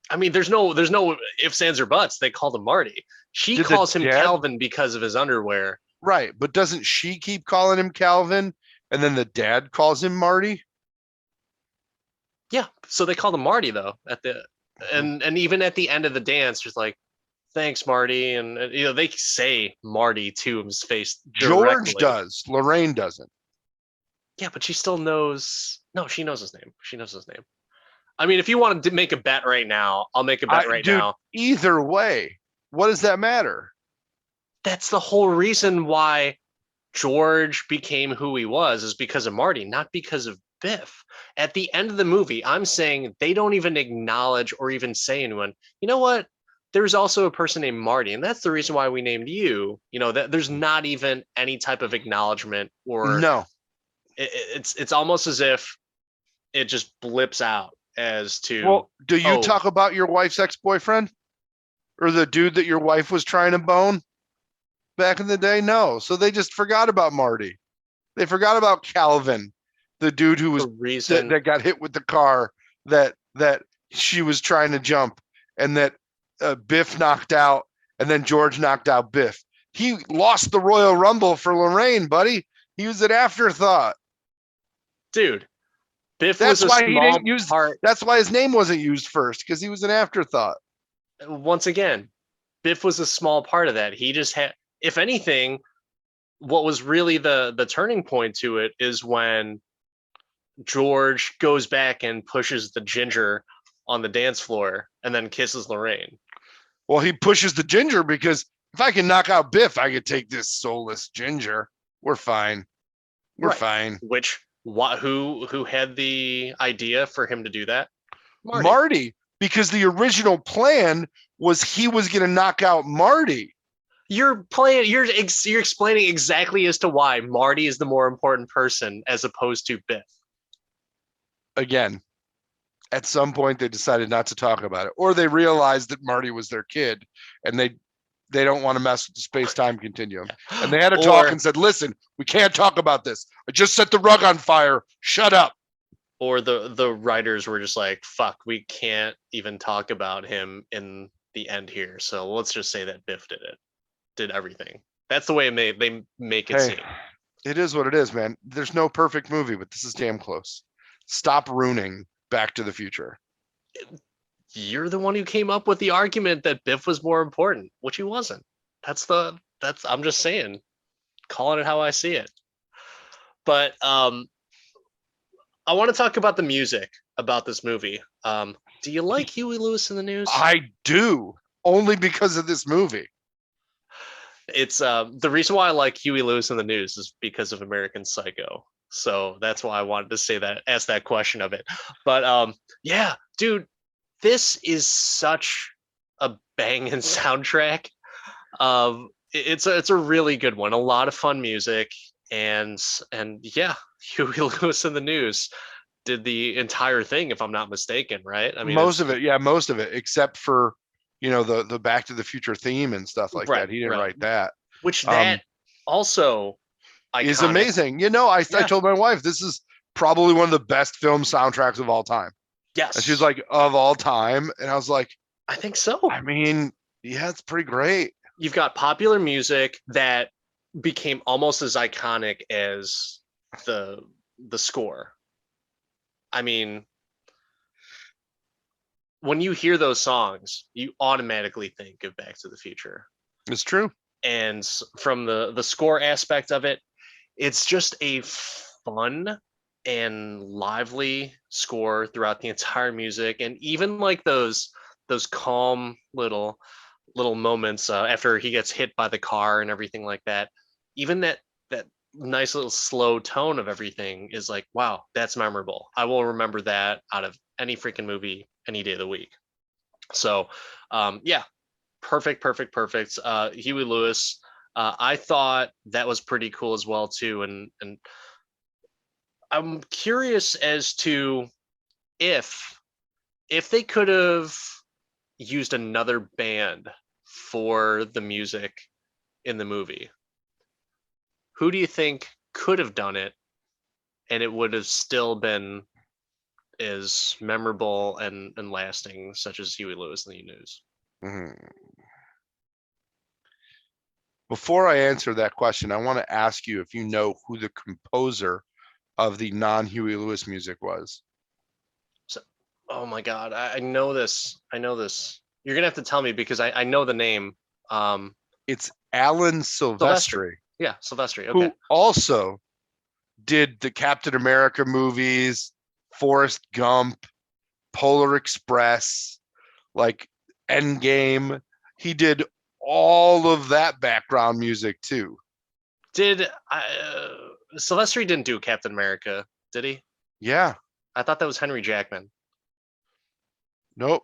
I mean, there's no ifs, ands, or buts. They called him Marty. She calls him Calvin because of his underwear. Right, but doesn't she keep calling him Calvin, and then the dad calls him Marty? Yeah, so they called him Marty though and even at the end of the dance, just like, thanks, Marty, and they say Marty to his face directly. George does. Lorraine doesn't. Yeah, but she still knows. No, she knows his name. She knows his name. I mean, if you wanted to make a bet right now, I'll make a bet now. Either way, what does that matter? That's the whole reason why George became who he was, is because of Marty, not because of Biff. At the end of the movie, I'm saying they don't even acknowledge or even say anyone, you know what? There's also a person named Marty, and that's the reason why we named you. That there's not even any type of acknowledgement or no. It's almost as if it just blips out as to. Well, do you talk about your wife's ex-boyfriend or the dude that your wife was trying to bone back in the day? No. So they just forgot about Marty. They forgot about Calvin, the dude who was that got hit with the car that she was trying to jump, and that Biff knocked out, and then George knocked out Biff. He lost the Royal Rumble for Lorraine, buddy. He was an afterthought. Dude, Biff was a small part. That's why his name wasn't used first, because he was an afterthought. Once again, Biff was a small part of that. He just had, if anything, what was really the turning point to it is when George goes back and pushes the ginger on the dance floor and then kisses Lorraine. Well, he pushes the ginger because if I can knock out Biff, I could take this soulless ginger. We're fine. We're fine. Who had the idea for him to do that? Marty, because the original plan was he was going to knock out Marty. You're explaining exactly as to why Marty is the more important person as opposed to Biff. Again, at some point they decided not to talk about it, or they realized that Marty was their kid and they don't want to mess with the space-time continuum. And they had a talk and said, listen, we can't talk about this. I just set the rug on fire. Shut up. Or the writers were just like, fuck, we can't even talk about him in the end here. So let's just say that Biff did everything. That's the way they make it seem. It is what it is, man. There's no perfect movie, but this is damn close. Stop ruining Back to the Future. You're the one who came up with the argument that Biff was more important, which he wasn't. I'm just saying, calling it how I see it. But I want to talk about the music about this movie. Do you like Huey Lewis in the News? I do, only because of this movie. It's the reason why I like Huey Lewis in the News is because of American Psycho. So that's why I wanted to ask that question of it. But yeah, dude, this is such a banging soundtrack. It's a really good one. A lot of fun music, and yeah, Huey Lewis in the News did the entire thing, if I'm not mistaken, right? I mean, most of it, except for the Back to the Future theme and stuff like that. He didn't write that. Which that also is amazing. I told my wife this is probably one of the best film soundtracks of all time. Yes. And she's like, of all time? And I was like, I think so. I mean, yeah, it's pretty great. You've got popular music that became almost as iconic as the score. I mean, when you hear those songs, you automatically think of Back to the Future. It's true. And from the score aspect of it, it's just a fun and lively score throughout the entire music. And even like those those calm little moments after he gets hit by the car and everything like that. Even that nice little slow tone of everything is like, wow, that's memorable. I will remember that out of any freaking movie any day of the week. So, yeah, perfect. Huey Lewis. I thought that was pretty cool as well too, and I'm curious as to if they could have used another band for the music in the movie, who do you think could have done it and it would have still been as memorable and lasting, such as Huey Lewis and the News? Mhm. Before I answer that question, I want to ask you if you know who the composer of the non-Huey Lewis music was. So, oh my God, I know this. I know this. You're gonna have to tell me because I know the name. It's Alan Sylvester. Silvestri, Yeah, Sylvester. Okay. who also did the Captain America movies, Forrest Gump, Polar Express, like Endgame. He did all of that background music too. Did Sylvester didn't do Captain America, did he? Yeah. I thought that was Henry Jackman. Nope.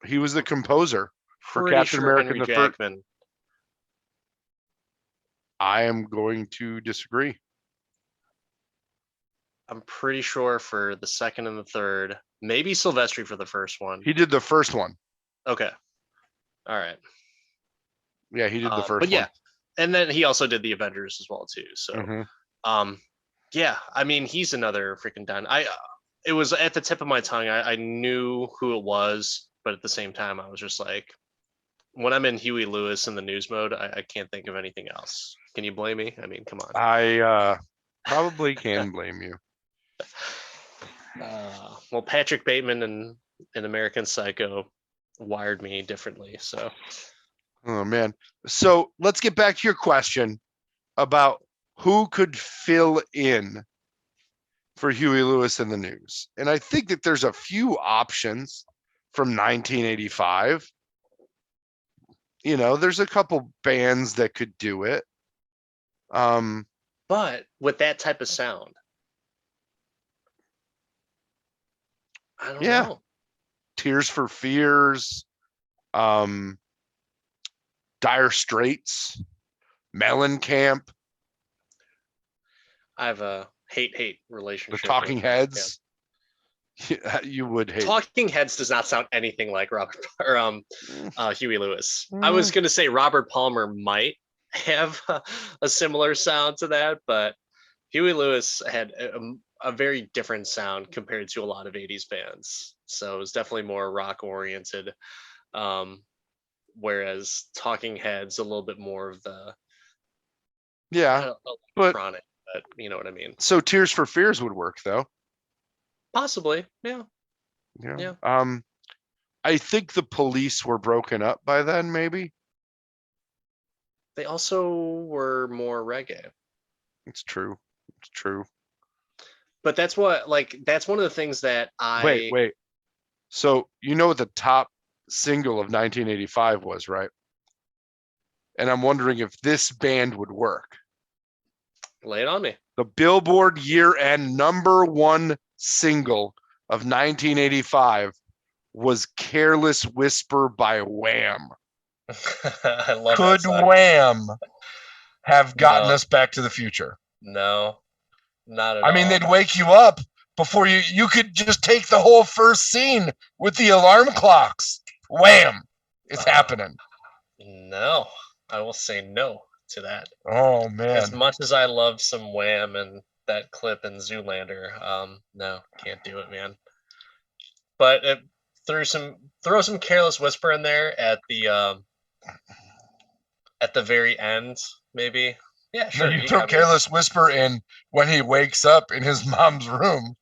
He was the composer for Pretty Captain sure America Henry in the first. Jackman. I am going to disagree. I'm pretty sure for the second and the third, maybe Sylvester for the first one. He did the first one. Okay. All right. Yeah, he did the first but yeah, one. and then he also did the Avengers as well too. So, yeah, I mean, he's another freaking done. It was at the tip of my tongue. I knew who it was, but at the same time, I was just like, when I'm in Huey Lewis in the news mode, I can't think of anything else. Can you blame me? I mean, come on. I probably can blame you. Well, Patrick Bateman in American Psycho wired me differently. So, Oh man. So let's get back to your question about who could fill in for Huey Lewis in the News. And I think that there's a few options from 1985. You know, there's a couple bands that could do it. but with that type of sound, I don't know. Tears for Fears, Dire Straits, Mellencamp, I have a hate relationship. the Talking Heads. You would hate. Talking Heads does not sound anything like Robert or Huey Lewis. I was going to say Robert Palmer might have a similar sound to that, but Huey Lewis had a very different sound compared to a lot of 80s bands. So it was definitely more rock oriented. Whereas Talking Heads a little bit more of the electronic, but you know what I mean. So Tears for Fears would work though. Possibly, yeah. I think the Police were broken up by then, maybe. They also were more reggae. It's true. But that's one of the things that I wait. So you know what the top single of 1985 was, right? And I'm wondering if this band would work. Lay it on me. The Billboard year-end #1 single of 1985 was "Careless Whisper" by Wham. I love Could that song. Wham have gotten us Back to the Future? No, not at all. I mean, they'd wake you up before you could just take the whole first scene with the alarm clocks. Wham! It's happening. No, I will say no to that. Oh man! As much as I love some Wham and that clip in Zoolander, no, can't do it, man. But throw some Careless Whisper in there at the very end, maybe. Yeah, sure. No, you throw Careless Whisper in when he wakes up in his mom's room.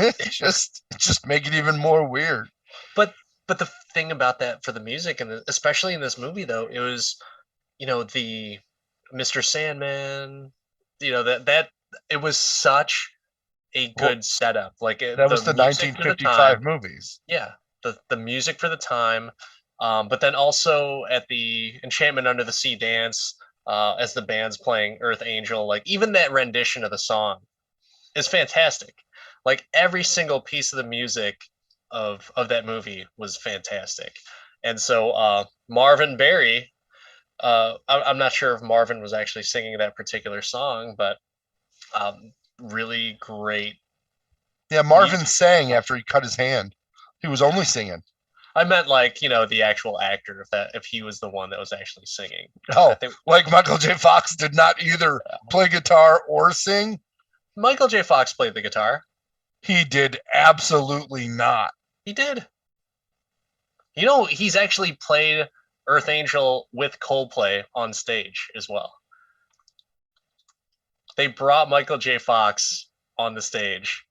just make it even more weird. But the thing about that for the music, and especially in this movie, though, it was, the Mr. Sandman, that it was such a good setup. Like that was the 1955 movies. Yeah, the music for the time, but then also at the Enchantment Under the Sea dance, as the band's playing Earth Angel, like even that rendition of the song is fantastic. Like every single piece of the music of that movie was fantastic. And so Marvin Berry, I'm not sure if Marvin was actually singing that particular song, but really great. Yeah, Marvin music. sang after he cut his hand. He was only singing. I meant like the actual actor, if he was the one that was actually singing. Oh, I think like Michael J. Fox did not either play guitar or sing? Michael J. Fox played the guitar. He did absolutely not. He did. He's actually played Earth Angel with Coldplay on stage as well. They brought Michael J. Fox on the stage.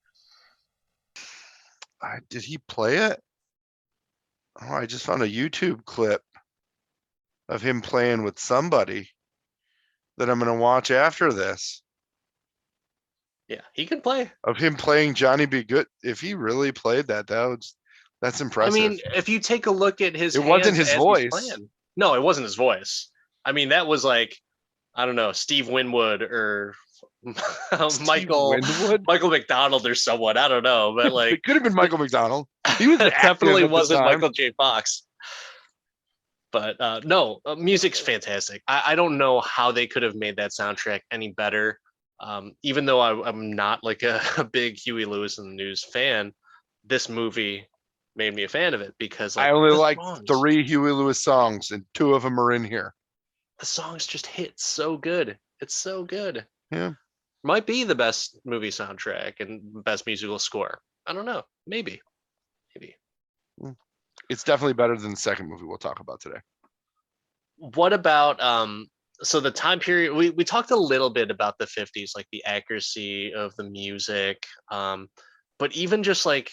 Did he play it? Oh, I just found a YouTube clip of him playing with somebody that I'm going to watch after this. Yeah, he can play. Of him playing Johnny B. Good. If he really played that's impressive. I mean, if you take a look at his it wasn't hands his as voice. he's playing, no, it wasn't his voice. I mean, that was like, I don't know, Steve Winwood or Michael McDonald or someone. I don't know, but like it could have been Michael McDonald. He was it definitely active at the wasn't time. Michael J. Fox. But no, music's fantastic. I don't know how they could have made that soundtrack any better. Even though I'm not like a big Huey Lewis and the News fan, this movie made me a fan of it because like I only like songs, 3 Huey Lewis songs, and 2 of them are in here. the songs just hit so good. It's so good. Yeah. Might be the best movie soundtrack and best musical score. I don't know. Maybe. It's definitely better than the second movie we'll talk about today. What about so the time period, we talked a little bit about the 50s, like the accuracy of the music, but even just like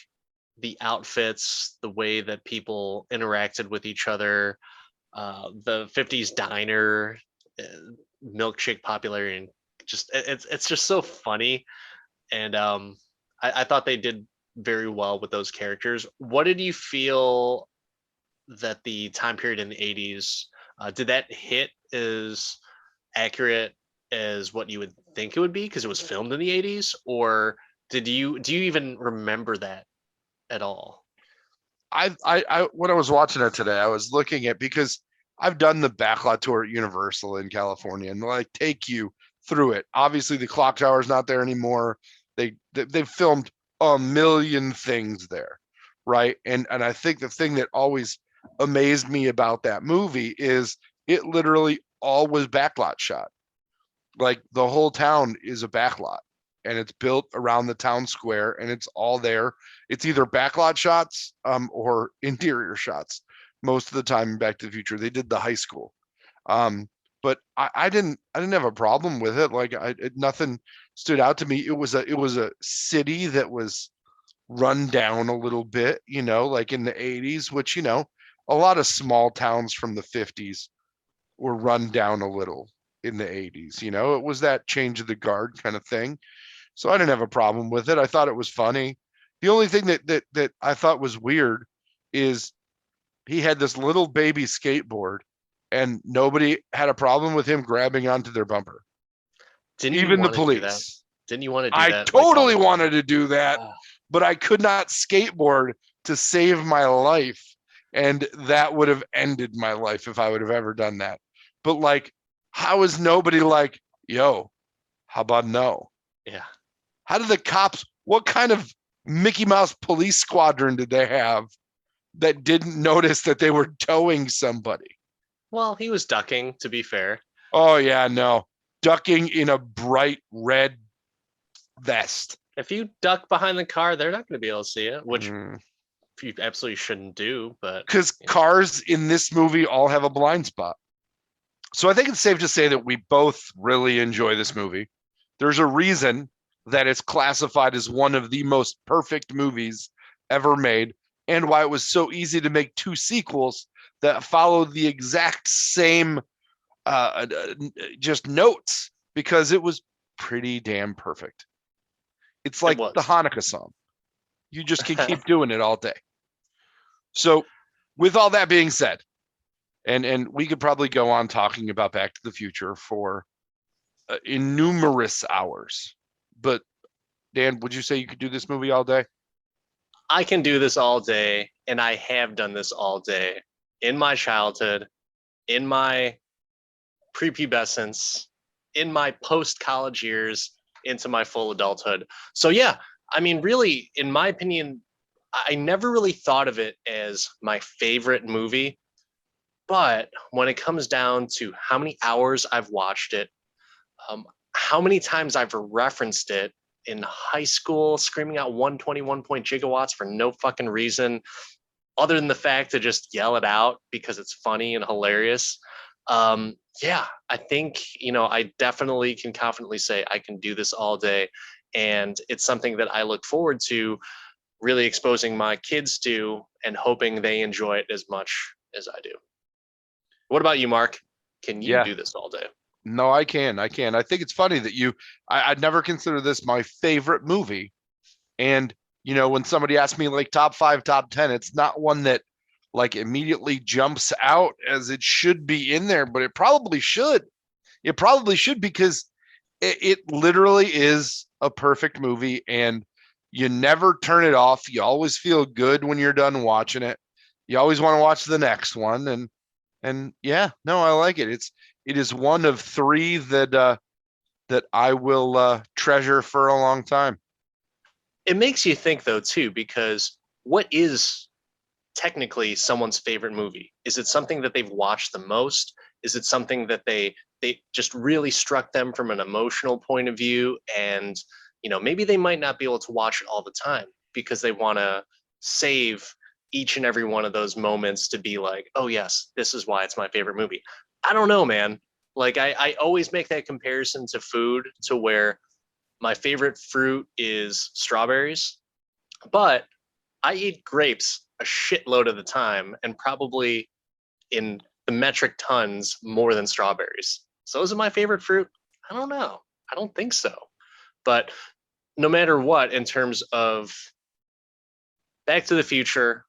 the outfits, the way that people interacted with each other, the 50s diner, milkshake popularity, and just it's just so funny. And I thought they did very well with those characters. What did you feel that the time period in the 80s, did that hit as accurate as what you would think it would be because it was filmed in the 80s, or do you even remember that at all? I when I was watching it today, I was looking at, because I've done the backlot tour at Universal in California, and like take you through it. Obviously, the clock tower is not there anymore. They filmed a million things there, right? And I think the thing that always amazed me about that movie is it literally all was backlot shot. Like the whole town is a backlot, and it's built around the town square, and it's all there. It's either backlot shots or interior shots. Most of the time in Back to the Future, they did the high school. But I didn't have a problem with it. Like nothing stood out to me. It was a city that was run down a little bit, like in the 80s, which, a lot of small towns from the 50s were run down a little in the 80s. It was that change of the guard kind of thing. So I didn't have a problem with it. I thought it was funny. The only thing that I thought was weird is he had this little baby skateboard, and nobody had a problem with him grabbing onto their bumper. Even the police. Didn't you want to do I that? totally wanted to do that, Oh. but I could not skateboard to save my life. And that would have ended my life if I would have ever done that. But like, how is nobody like, yo, how about no? Yeah. How did the cops, what kind of Mickey Mouse police squadron did they have that didn't notice that they were towing somebody? Well, he was ducking, to be fair. Oh, yeah, no. Ducking in a bright red vest. If you duck behind the car, they're not going to be able to see it, which you absolutely shouldn't do. But because cars in this movie all have a blind spot. So I think it's safe to say that we both really enjoy this movie. There's a reason that it's classified as one of the most perfect movies ever made, and why it was so easy to make 2 sequels that followed the exact same just notes, because it was pretty damn perfect. It's like the Hanukkah song. You just can keep doing it all day. So, with all that being said, and we could probably go on talking about Back to the Future for innumerous hours. But Dan, would you say you could do this movie all day? I can do this all day, and I have done this all day in my childhood, in my prepubescence, in my post college years, into my full adulthood. So, yeah, I mean, really, in my opinion, I never really thought of it as my favorite movie. But when it comes down to how many hours I've watched it, how many times I've referenced it in high school, screaming out 121 point gigawatts for no fucking reason, other than the fact to just yell it out because it's funny and hilarious. Yeah, I think, I definitely can confidently say I can do this all day. And it's something that I look forward to really exposing my kids to and hoping they enjoy it as much as I do. What about you, Mark? Can you Yeah. do this all day? No, I can. I can. I think it's funny that I'd never consider this my favorite movie. And, when somebody asks me like top 5, top 10, it's not one that like immediately jumps out as it should be in there, but it probably should. It probably should because it literally is a perfect movie and you never turn it off. You always feel good when you're done watching it. You always want to watch the next one. And yeah, no, I like it. It is one of 3 that I will treasure for a long time. It makes you think, though, too, because what is technically someone's favorite movie? Is it something that they've watched the most? Is it something that they just really struck them from an emotional point of view, and maybe they might not be able to watch it all the time because they want to save each and every one of those moments to be like, oh yes, this is why it's my favorite movie. I don't know, man. Like I always make that comparison to food, to where my favorite fruit is strawberries, but I eat grapes a shitload of the time, and probably in the metric tons more than strawberries. So is it my favorite fruit? I don't know. I don't think so. But no matter what, in terms of Back to the Future,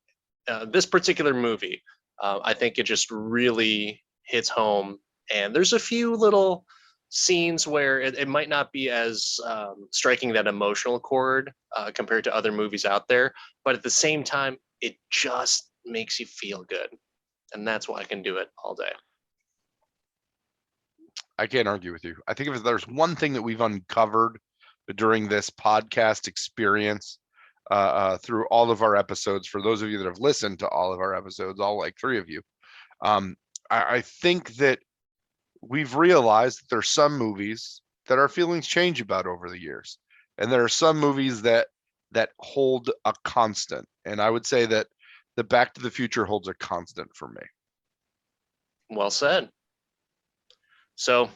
this particular movie, I think it just really hits home. And there's a few little scenes where it might not be as striking that emotional chord compared to other movies out there, but at the same time, it just makes you feel good. And that's why I can do it all day. I can't argue with you. I think if there's one thing that we've uncovered during this podcast experience, through all of our episodes, for those of you that have listened to all of our episodes, all like 3 of you, I think that we've realized that there's some movies that our feelings change about over the years, and there are some movies that hold a constant. And I would say that the Back to the Future holds a constant for me. Well said. So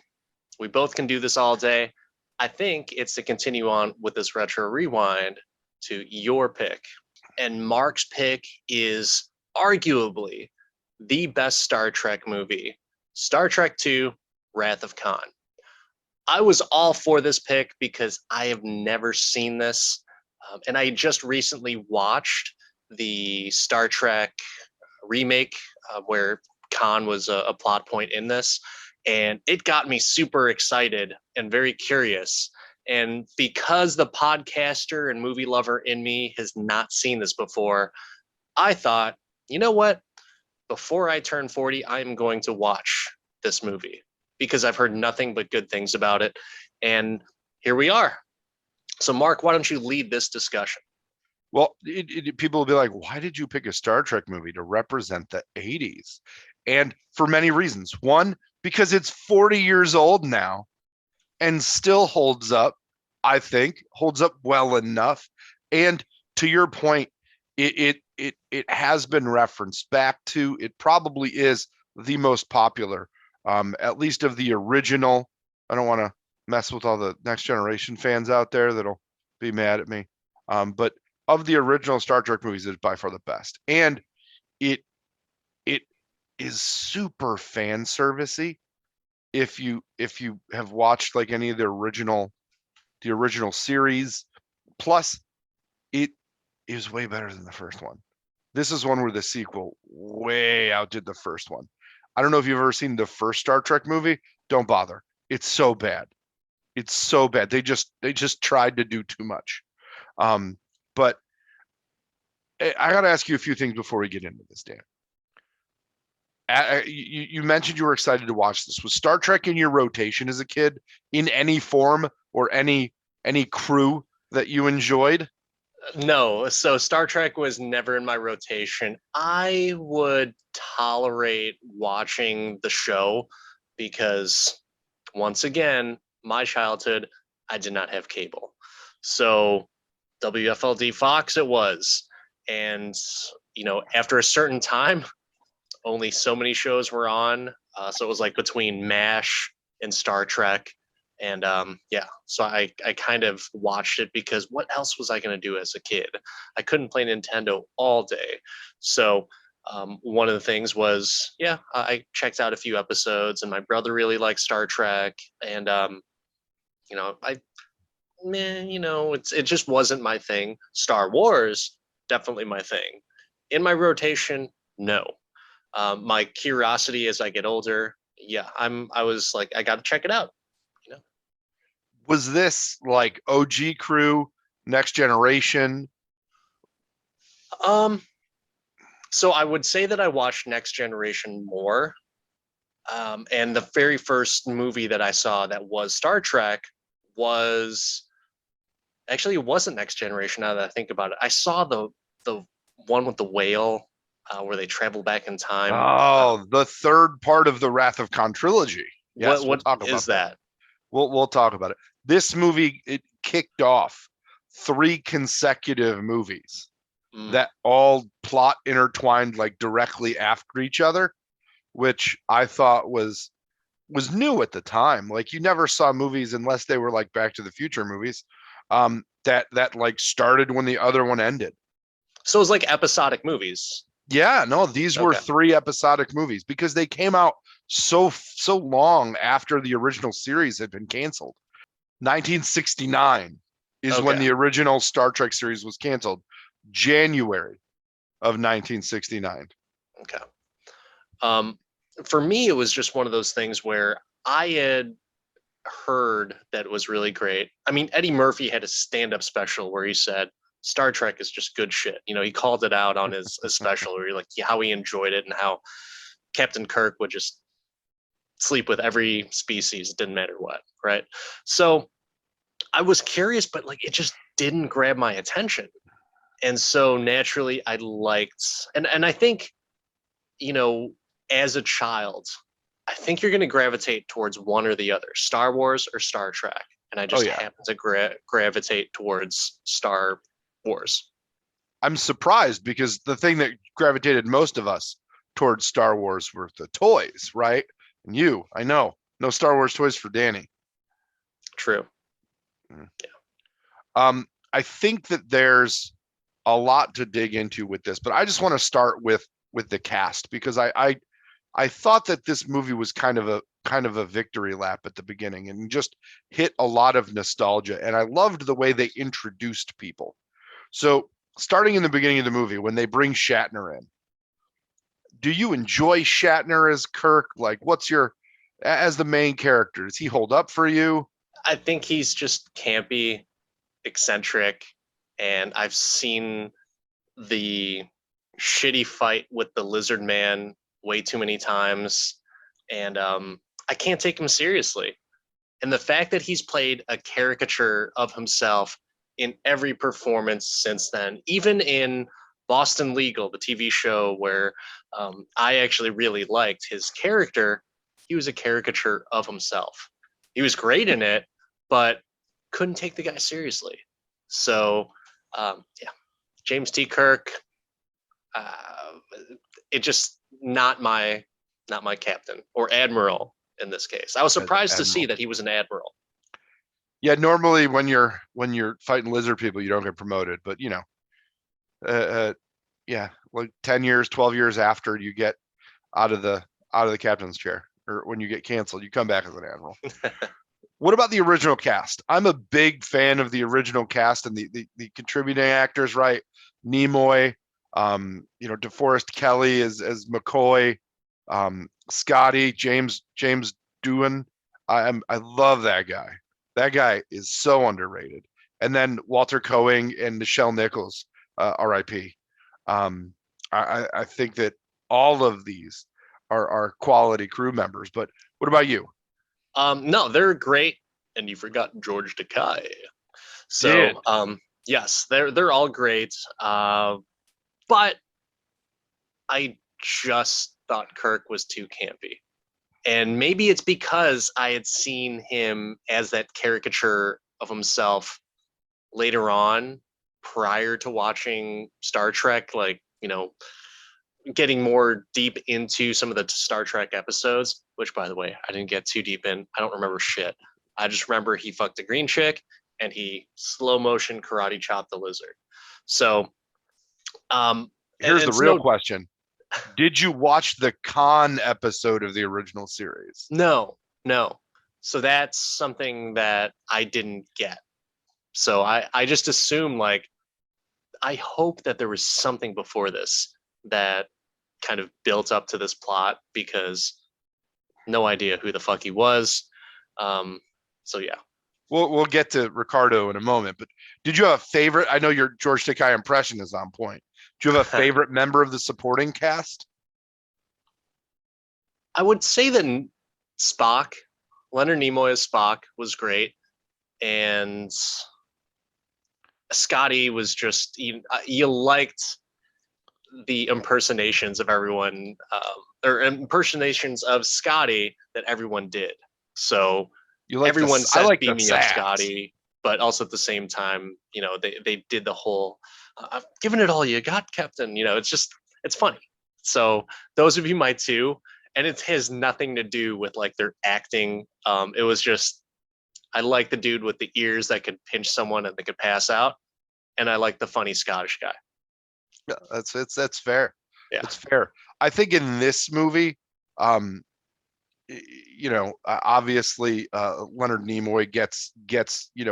we both can do this all day. I think it's to continue on with this retro rewind to your pick. And Mark's pick is arguably the best Star Trek movie, Star Trek II Wrath of Khan. I was all for this pick because I have never seen this. And I just recently watched the Star Trek remake where Khan was a plot point in this. And it got me super excited and very curious. And because the podcaster and movie lover in me has not seen this before, I thought, you know what? Before I turn 40, I'm going to watch this movie because I've heard nothing but good things about it. And here we are. So, Mark, why don't you lead this discussion? Well, people will be like, why did you pick a Star Trek movie to represent the 80s? And for many reasons. One, because it's 40 years old now and still holds up, I think, holds up well enough. And to your point, it has been referenced back to, it probably is the most popular, at least of the original. I don't want to mess with all the Next Generation fans out there that'll be mad at me. But of the original Star Trek movies, it's by far the best. And it it is super fan servicey. If you have watched like any of the original series, plus it is way better than the first one. This is one where the sequel way outdid the first one. I don't know if you've ever seen the first Star Trek movie. Don't bother. It's so bad. It's so bad. They just tried to do too much. But I got to ask you a few things before we get into this, Dan. You mentioned you were excited to watch this. Was Star Trek in your rotation as a kid in any form or any crew that you enjoyed? No, so Star Trek was never in my rotation. I would tolerate watching the show because, once again, my childhood, I did not have cable. So WFLD Fox it was. And, after a certain time, only so many shows were on. So it was like between MASH and Star Trek. And yeah, so I kind of watched it because what else was I going to do as a kid? I couldn't play Nintendo all day. So one of the things was, yeah, I checked out a few episodes, and my brother really liked Star Trek. And, it just wasn't my thing. Star Wars, definitely my thing. In my rotation, no. My curiosity as I get older, yeah, I was like, I got to check it out. Was this like OG crew, Next Generation? Um, so I would say that I watched Next Generation more. And the very first movie that I saw that was Star Trek was actually it wasn't Next Generation. Now that I think about it, I saw the one with the whale where they travel back in time. Oh, the third part of the Wrath of Khan trilogy. Yes, we'll What talk about is that? We'll talk about it. This movie, it kicked off 3 consecutive movies that all plot intertwined like directly after each other, which I thought was new at the time. Like you never saw movies unless they were like Back to the Future movies, that like started when the other one ended. So it was like episodic movies. Yeah, no, these were Okay. 3 episodic movies because they came out so long after the original series had been canceled. 1969 is when Okay. the original Star Trek series was canceled. January of 1969. Okay. For me, it was just one of those things where I had heard that it was really great. I mean, Eddie Murphy had a stand-up special where he said Star Trek is just good shit. He called it out on his special where he like how he enjoyed it and how Captain Kirk would just sleep with every species, it didn't matter what, right? So I was curious, but like it just didn't grab my attention. And so naturally I liked and I think, you know, as a child, I think you're going to gravitate towards one or the other, Star Wars or Star Trek. And I just happen to gravitate towards Star Wars. I'm surprised because the thing that gravitated most of us towards Star Wars were the toys, right? And I know, no Star Wars toys for Danny. True. Yeah. I think that there's a lot to dig into with this, but I just want to start with the cast because I thought that this movie was kind of a victory lap at the beginning and just hit a lot of nostalgia. And I loved the way they introduced people. So starting in the beginning of the movie, when they bring Shatner in, do you enjoy Shatner as Kirk? Like, as the main character, does he hold up for you? I think he's just campy, eccentric, and I've seen the shitty fight with the lizard man way too many times, and I can't take him seriously. And the fact that he's played a caricature of himself in every performance since then, even in Boston Legal, the TV show where I actually really liked his character, he was a caricature of himself. He was great in it, but couldn't take the guy seriously. So, yeah, James T. Kirk, it just not my captain or admiral in this case. I was surprised to see that he was an admiral. Yeah, normally when you're fighting lizard people, you don't get promoted, but yeah, like 10 years, 12 years after you get out of the captain's chair, or when you get canceled, you come back as an admiral. What about the original cast? I'm a big fan of the original cast and the contributing actors, right? Nimoy, DeForest Kelly as McCoy, Scotty, James Doohan. I love that guy. That guy is so underrated. And then Walter Coing and Nichelle Nichols, R.I.P. I think that all of these are quality crew members. But what about you? No, they're great, and you forgot George Takei. Did So, yes, they're all great. But I just thought Kirk was too campy. And maybe it's because I had seen him as that caricature of himself later on prior to watching Star Trek, like, getting more deep into some of the Star Trek episodes, which, by the way, I didn't get too deep in. I don't remember shit. I just remember he fucked a green chick and he slow motion karate chopped the lizard. So, here's the real question. Did you watch the Khan episode of the original series? No. So that's something that I didn't get. So I just assume, like, I hope that there was something before this that kind of built up to this plot, because no idea who the fuck he was. So yeah. We'll get to Ricardo in a moment, but did you have a favorite? I know your George Takei impression is on point. Do you have a favorite member of the supporting cast? I would say that Spock, Leonard Nimoy as Spock, was great, and Scotty was just, you liked the impersonations of everyone, or impersonations of Scotty that everyone did. So You like everyone said, like "Beam me up, Scotty," but also at the same time, they did the whole, "I've given it all you got, Captain." It's funny. So those of you might too, and it has nothing to do with like their acting. It was just, I like the dude with the ears that could pinch someone and they could pass out, and I like the funny Scottish guy. Yeah, that's fair. Yeah. It's fair. I think in this movie, obviously Leonard Nimoy gets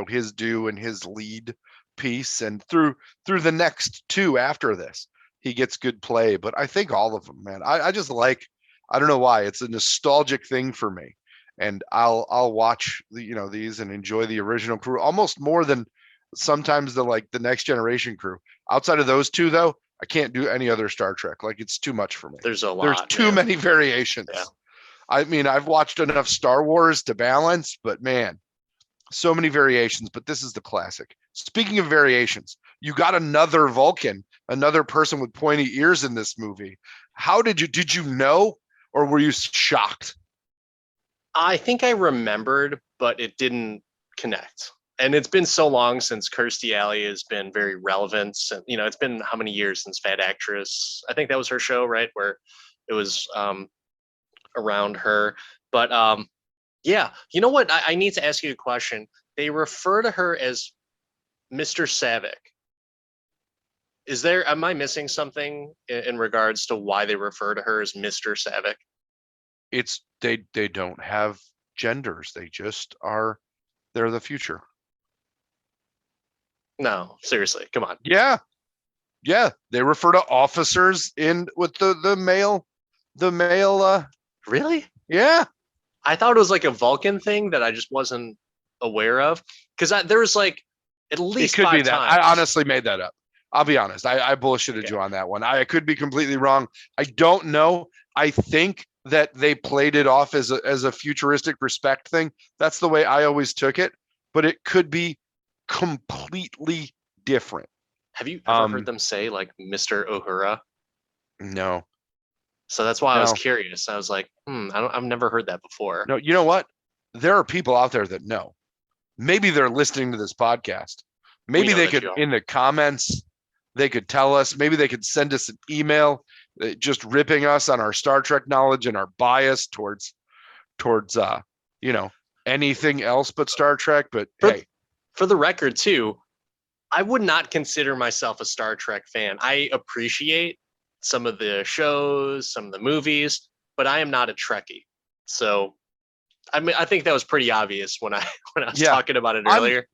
his due and his lead piece, and through the next two after this, he gets good play. But I think all of them, man, I just like, I don't know why, it's a nostalgic thing for me, and I'll watch these and enjoy the original crew almost more than sometimes the next generation crew. Outside of those two, though, I can't do any other Star Trek. Like, it's too much for me. There's too many variations. Yeah. I mean, I've watched enough Star Wars to balance, but man, so many variations. But this is the classic. Speaking of variations, you got another Vulcan, another person with pointy ears in this movie. How did you know, or were you shocked? I think I remembered, but it didn't connect. And it's been so long since Kirstie Alley has been very relevant. And, it's been how many years since Fat Actress? I think that was her show, right? Where it was around her. But yeah, you know what? I need to ask you a question. They refer to her as Mr. Savick. Am I missing something in regards to why they refer to her as Mr. Savick? It's they don't have genders. They just are. They're the future. No, seriously, come on. Yeah. They refer to officers in with the male. Really? Yeah. I thought it was like a Vulcan thing that I just wasn't aware of, because there was like at least it could 5 be that. times. I honestly made that up. I'll be honest. I bullshitted you on that one. I could be completely wrong. I don't know. I think that they played it off as a futuristic respect thing. That's the way I always took it, but it could be completely different. Have you ever heard them say like Mr. Uhura? No. So that's why I was curious. I was like, I've never heard that before. No, you know what? There are people out there that know. Maybe they're listening to this podcast. Maybe they could, in the comments, they could tell us. Maybe they could send us an email just ripping us on our Star Trek knowledge and our bias towards anything else but Star Trek. But hey, for the record too, I would not consider myself a Star Trek fan. I appreciate some of the shows, some of the movies, but I am not a Trekkie. So, I mean, I think that was pretty obvious when I was talking about it earlier.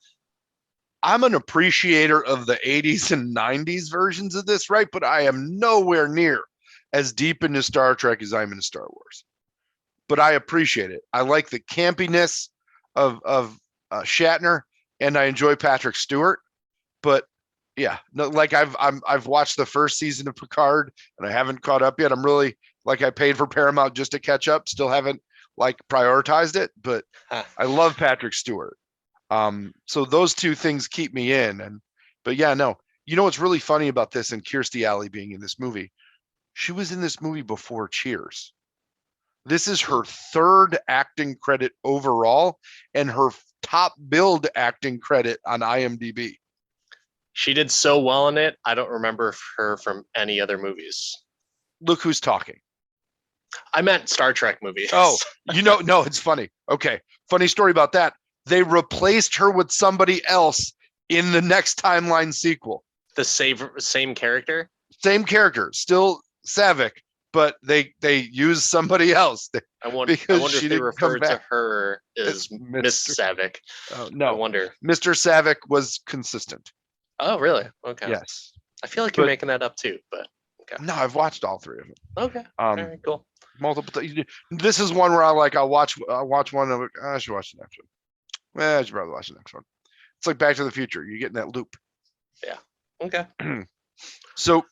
I'm an appreciator of the 80s and 90s versions of this, right? But I am nowhere near as deep into Star Trek as I'm into Star Wars. But I appreciate it. I like the campiness of Shatner, and I enjoy Patrick Stewart. But yeah, no, like I've watched the first season of Picard, and I haven't caught up yet. I'm really like I paid for Paramount just to catch up. Still haven't like prioritized it, but I love Patrick Stewart. So those two things keep me in. But yeah, no, you know what's really funny about this and Kirstie Alley being in this movie? She was in this movie before Cheers. This is her third acting credit overall and her top billed acting credit on IMDb. She did so well in it. I don't remember her from any other movies. Look who's talking. I meant Star Trek movies. Oh, no, it's funny. Okay. Funny story about that. They replaced her with somebody else in the next timeline sequel. The same character? Same character, still Savick, but they used somebody else. I wonder if they referred to her as Miss Savick. Oh, no. I wonder. Mr. Savick was consistent. Oh, really? Okay. Yes. I feel like you're making that up too, but okay. No, I've watched all three of them. Okay. All right, cool. Multiple. This is one where I'll watch one. And I should watch the next one. I should probably watch the next one. It's like Back to the Future. You get in that loop. Yeah. Okay. So,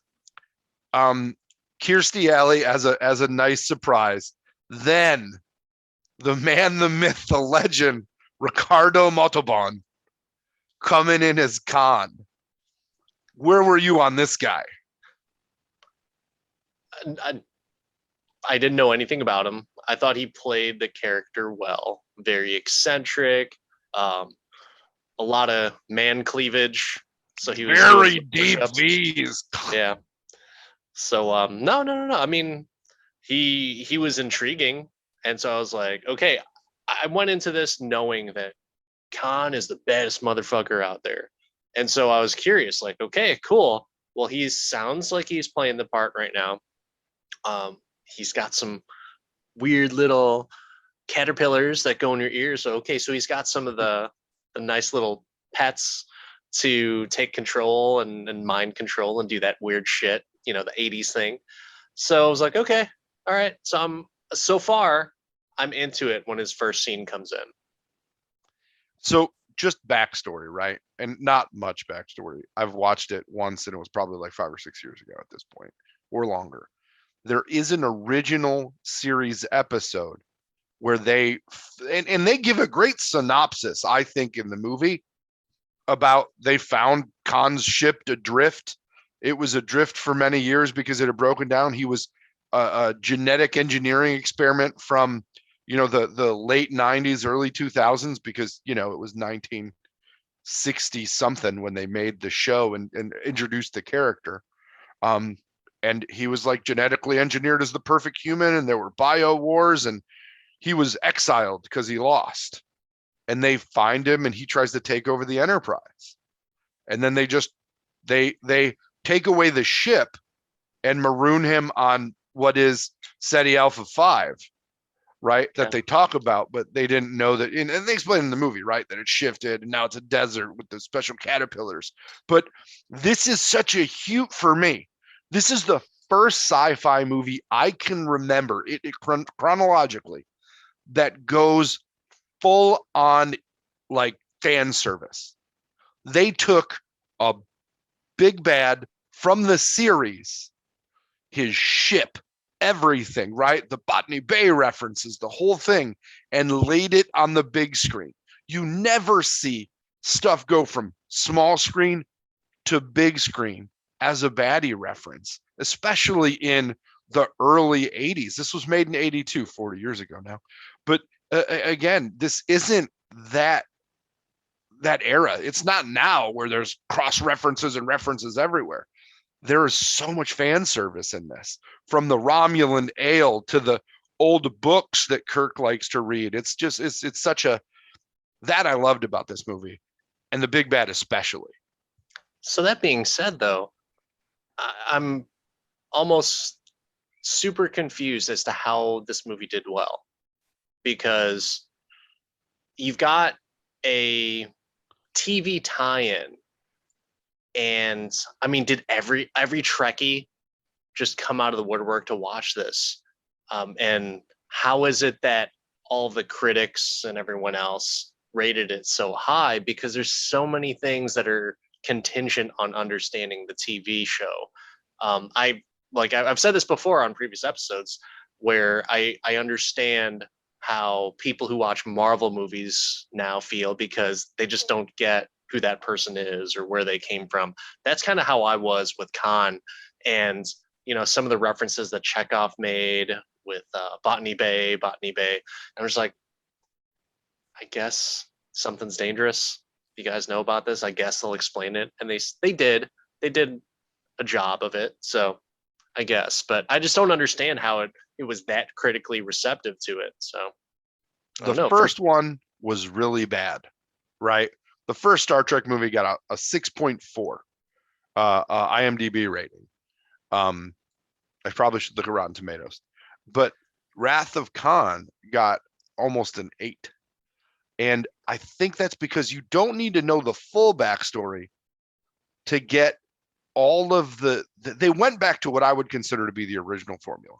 Kirstie Alley as a nice surprise. Then, the man, the myth, the legend, Ricardo Montalban, coming in as Khan. Where were you on this guy? I didn't know anything about him. I thought he played the character well. Very eccentric, a lot of man cleavage. So he was very deep V's. Yeah. So no. I mean, he was intriguing, and so I was like, okay. I went into this knowing that Khan is the baddest motherfucker out there, and so I was curious. Like, okay, cool. Well, he sounds like he's playing the part right now. He's got some weird little caterpillars that go in your ears. So okay, so he's got some of the nice little pets to take control and mind control and do that weird shit, the 80s thing. So I was like, okay, all right. So far I'm into it when his first scene comes in. So just backstory, right? And not much backstory. I've watched it once and it was probably like 5 or 6 years ago at this point, or longer. There is an original series episode where they give a great synopsis, I think, in the movie about they found Khan's ship adrift. It was adrift for many years because it had broken down. He was a genetic engineering experiment from, the late 90s, early 2000s, because, it was 1960 something when they made the show and introduced the character. And he was like genetically engineered as the perfect human, and there were bio wars, and he was exiled because he lost. And they find him, and he tries to take over the Enterprise. And then they take away the ship and maroon him on what is SETI Alpha 5, right? Yeah. That they talk about, but they didn't know that. And they explain in the movie, right, that it shifted and now it's a desert with the special caterpillars. But this is such a huge, for me, this is the first sci-fi movie I can remember it chronologically that goes full on like fan service. They took a big bad from the series, his ship, everything, right? The Botany Bay references, the whole thing, and laid it on the big screen. You never see stuff go from small screen to big screen as a baddie reference, especially in the early 80s. This was made in 82, 40 years ago now. But again, this isn't that era. It's not now where there's cross references and references everywhere. There is so much fan service in this, from the Romulan ale to the old books that Kirk likes to read. It's just, it's such a, that I loved about this movie, and the big bad especially. So that being said, though, I'm almost super confused as to how this movie did well, because you've got a TV tie-in. And I mean, did every Trekkie just come out of the woodwork to watch this? And how is it that all the critics and everyone else rated it so high? Because there's so many things that are contingent on understanding the TV show. I've said this before on previous episodes, where I understand how people who watch Marvel movies now feel because they just don't get who that person is or where they came from. That's kind of how I was with Khan. And some of the references that Chekhov made with Botany Bay. And I was like, I guess something's dangerous. You guys know about this? I guess they'll explain it. And they did a job of it. So I guess, but I just don't understand how it was that critically receptive to it. So I don't The know. first one was really bad, right? The first Star Trek movie got a 6.4 IMDb rating. I probably should look at Rotten Tomatoes, but Wrath of Khan got almost an 8. And I think that's because you don't need to know the full backstory to get all of they went back to what I would consider to be the original formula.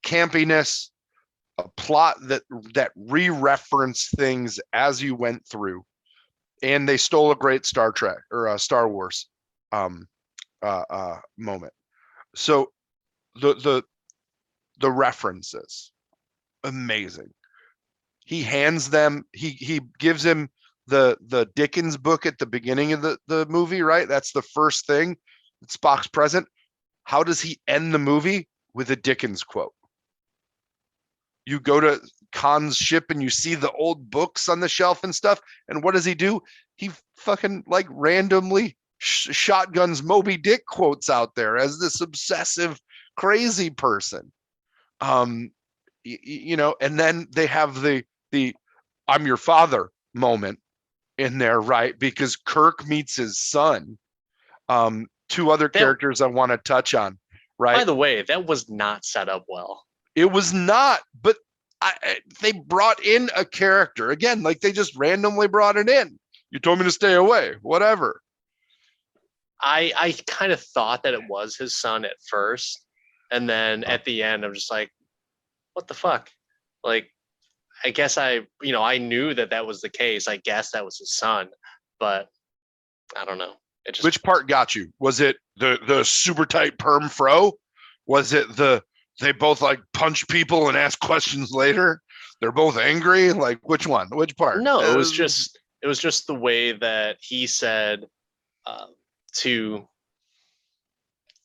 Campiness, a plot that re-referenced things as you went through. And they stole a great Star Trek or a Star Wars moment. So the references, amazing. He hands them, he gives him the Dickens book at the beginning of the movie, right? That's the first thing. Spock's present. How does he end the movie? With a Dickens quote. You go to Khan's ship and you see the old books on the shelf and stuff. And what does he do? He fucking like randomly shotguns Moby Dick quotes out there as this obsessive, crazy person. And then they have the I'm your father moment in there, right? Because Kirk meets his son. Two other characters I want to touch on, right? By the way, that was not set up well. It was not, but they brought in a character again, like they just randomly brought it in. You told me to stay away, whatever. I kind of thought that it was his son at first, and then at the end, I'm just like, what the fuck? Like, I guess I knew that was the case. I guess that was his son, but I don't know. Which part got you? Was it the super tight perm fro? Was it they both like punch people and ask questions later? They're both angry. Like which one? Which part? No, it was just the way that he said to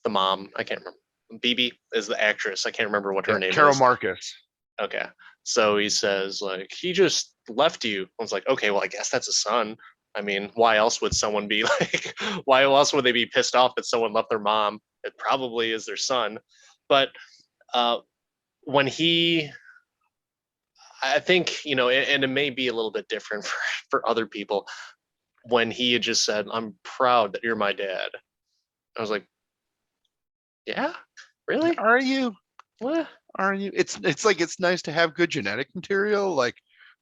the mom. I can't remember. BB is the actress. I can't remember what her name is. Carol Marcus. Okay. So he says, like, he just left you. I was like, okay, well, I guess that's a son. I mean, why else would someone be like, why else would they be pissed off that someone left their mom? It probably is their son. But when I think, and it may be a little bit different for other people, when he had just said, I'm proud that you're my dad. I was like, yeah, really? Are you? What? Are you? It's like, it's nice to have good genetic material. Like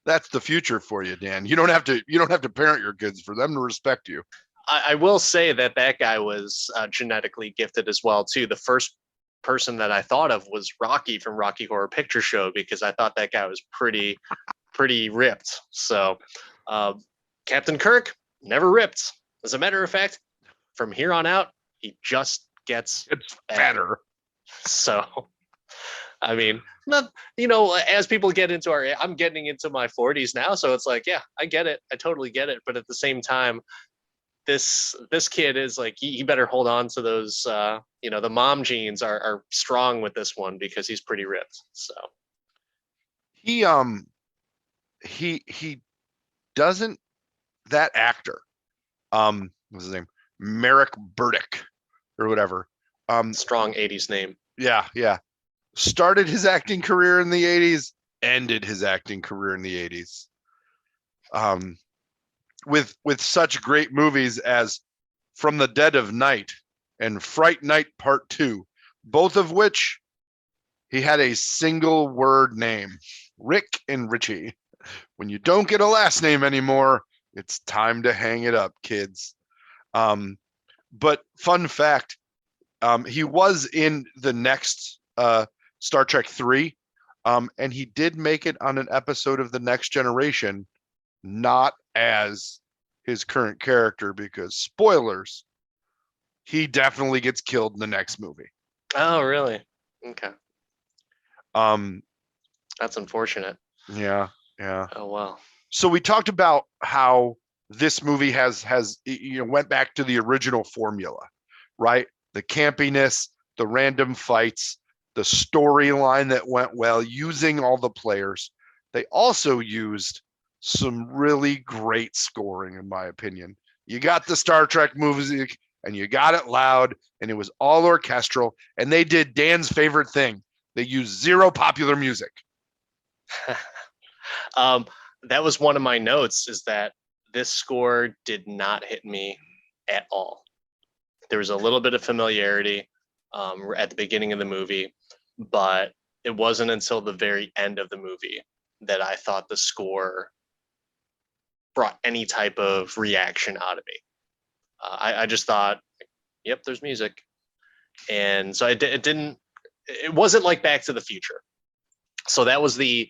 that's the future for you, Dan. You don't have to parent your kids for them to respect you. I will say that guy was genetically gifted as well too. The first person that I thought of was Rocky from Rocky Horror Picture Show, because I thought that guy was pretty ripped. So Captain Kirk, never ripped. As a matter of fact, from here on out, he just gets fatter. So, I mean, not, as people get into I'm getting into my 40s now, so it's like, yeah, I get it. I totally get it. But at the same time, this kid is like, he better hold on to those, the mom genes are strong with this one, because he's pretty ripped. So he doesn't, that actor, what's his name? Merrick Burdick or whatever. Strong 80s name. Yeah. Started his acting career in the 80s, ended his acting career in the 80s. With such great movies as From the Dead of Night and Fright Night Part 2, both of which he had a single word name, Rick and Richie. When you don't get a last name anymore, It's time to hang it up, kids. But fun fact, he was in the next Star Trek 3, and he did make it on an episode of The Next Generation, not as his current character, because spoilers, he definitely gets killed in the next movie. Oh, really? Okay. Um, That's unfortunate. yeah, yeah. Oh, well. So we talked about how this movie has went back to the original formula, right? The campiness, the random fights, the storyline that went well, using all the players. They also used some really great scoring, in my opinion. You got the Star Trek music and you got it loud, and it was all orchestral, and they did Dan's favorite thing. They used zero popular music. um, that was one of my notes, is that this score did not hit me at all. There was a little bit of familiarity at the beginning of the movie, but it wasn't until the very end of the movie that I thought the score brought any type of reaction out of me. I just thought, yep, there's music. And so it wasn't like Back to the Future. So that was the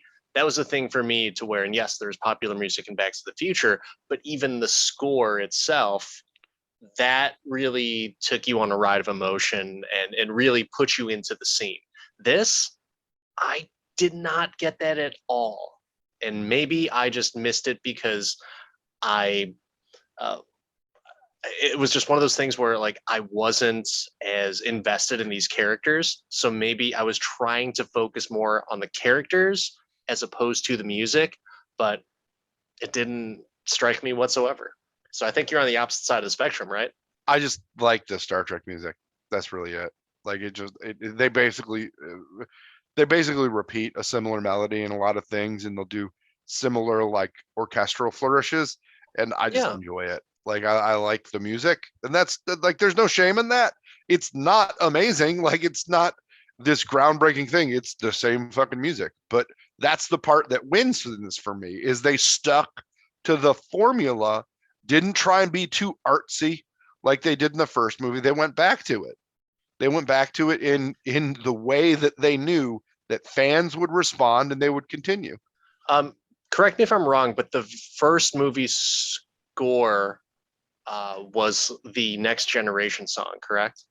thing for me, to where, and yes, there's popular music in Back to the Future, but even the score itself, that really took you on a ride of emotion and really put you into the scene. This, I did not get that at all. And maybe I just missed it because I it was just one of those things where, like, I wasn't as invested in these characters. So maybe I was trying to focus more on the characters as opposed to the music, but it didn't strike me whatsoever. So I think you're on the opposite side of the spectrum, right? I just like the Star Trek music. That's really it. Like they basically repeat a similar melody in a lot of things, and they'll do similar like orchestral flourishes, and I just Yeah. enjoy it. Like I like the music, and that's like there's no shame in that. It's not amazing, like it's not this groundbreaking thing. It's the same fucking music, but that's the part that wins for this for me, is they stuck to the formula, didn't try and be too artsy like they did in the first movie. They went back to it. They went back to it in the way that they knew that fans would respond and they would continue. Um, Correct me if I'm wrong, but the first movie score was the Next Generation song, correct?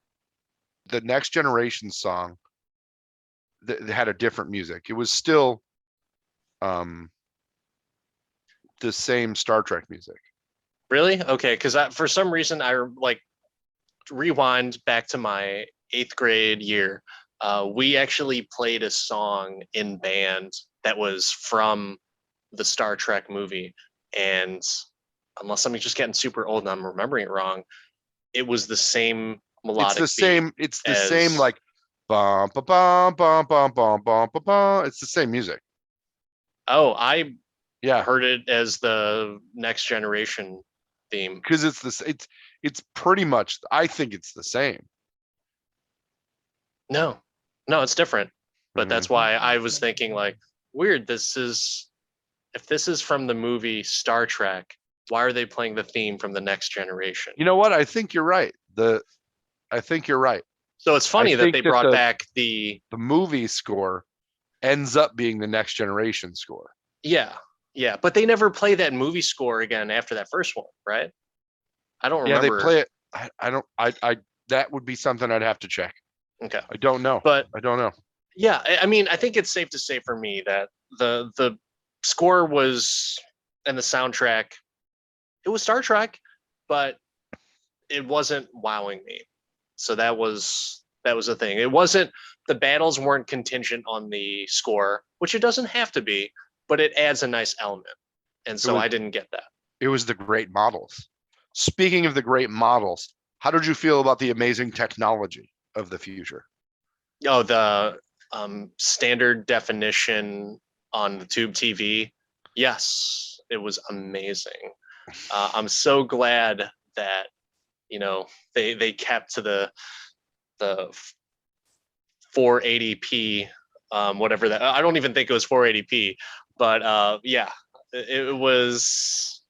The Next Generation song that had a different music. It was still um the same Star Trek music. Really? Okay, because for some reason I like rewind back to my 8th grade year. We actually played a song in band that was from the Star Trek movie, and unless I'm just getting super old and I'm remembering it wrong, it was the same It's melodic the beat same. It's the same as. like bum ba bum bum bum bum bum ba bum. It's the same music. Oh, I Yeah, heard it as the Next Generation theme. because it's pretty much. I think it's the same. No, no, it's different. But that's Mhm. why I was thinking, like, weird. If this is from the movie Star Trek, why are they playing the theme from the Next Generation? You know what? I think you're right. I think you're right. So it's I funny that think they that brought back the. the movie score ends up being the Next Generation score. Yeah, yeah, but they never play that movie score again after that first one, right? I don't Yeah, they remember. play it. I don't. I that would be something I'd have to check. Okay, I don't know. but I don't know. yeah, I mean, I think it's safe to say for me that the score was, and the soundtrack, it was Star Trek, but it wasn't wowing me. So that was the thing. It wasn't, the battles weren't contingent on the score, which it doesn't have to be, but it adds a nice element. And It so was I didn't get that. it was the great models. Speaking of the great models, how did you feel about the amazing technology of the future? Oh, the standard definition on the tube TV. Yes, it was amazing. I'm so glad that, they kept to the 480p, whatever that. I don't even think it was 480p, but yeah, it was.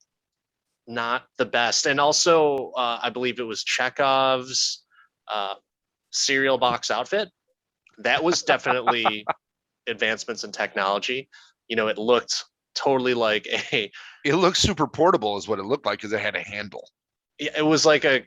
not the best. And also, I believe it was Chekhov's uh, cereal box outfit. That was definitely advancements in technology. You know, it looked totally like a. It looked super portable, is what it looked like, because it had a handle. It was like a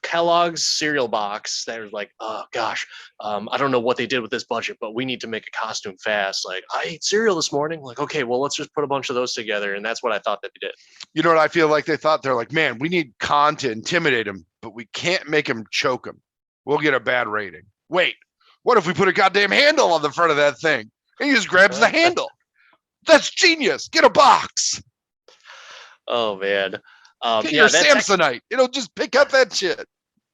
Kellogg's cereal box that was like, oh gosh, I don't know what they did with this budget, but we need to make a costume fast. Like, I ate cereal this morning. Like, okay, well, let's just put a bunch of those together. And that's what I thought that they did. You know what I feel like they thought? They're like, man, we need Khan to intimidate him, but we can't make him choke him. We'll get a bad rating. Wait, what if we put a goddamn handle on the front of that thing? And he just grabs the handle. That's genius. Get a box. Oh man. Get your Samsonite. It'll just pick up that shit.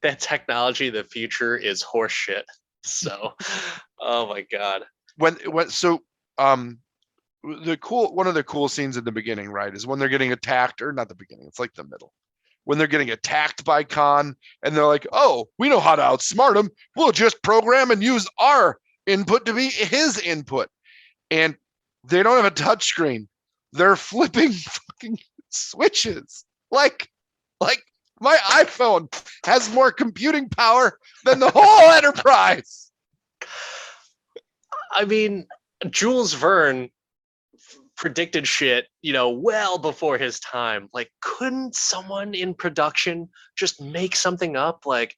That technology, the future is horse shit. So, oh my god. The one of the cool scenes in the beginning, right, is when they're getting attacked, or not the beginning, it's like the middle. When they're getting attacked by Khan, and they're like, oh, we know how to outsmart him. We'll just program and use our input to be his input. And they don't have a touch screen. They're flipping fucking switches. Like my iPhone has more computing power than the whole Enterprise. I mean, Jules Verne predicted shit, you know, well before his time. Like, couldn't someone in production just make something up? Like,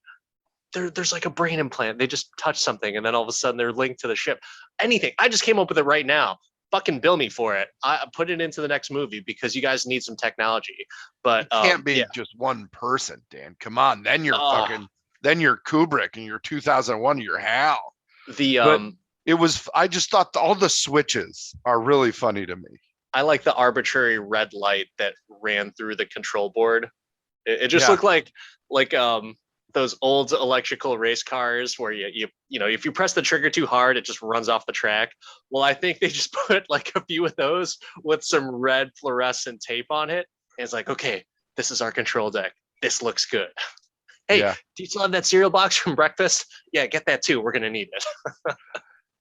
there's like a brain implant. They just touch something, and then all of a sudden they're linked to the ship. Anything. I just came up with it right now. Fucking bill me for it. I put it into the next movie because you guys need some technology. But it can't be just one person, Dan. Come on, then you're Kubrick and you're 2001. You're Hal. I just thought all the switches are really funny to me. I like the arbitrary red light that ran through the control board. It just looked like those old electrical race cars where you know, if you press the trigger too hard, it just runs off the track. Well, I think they just put like a few of those with some red fluorescent tape on it. And it's like, okay, this is our control deck. This looks good. Hey, do you still have that cereal box from breakfast? Yeah, get that too. We're going to need it.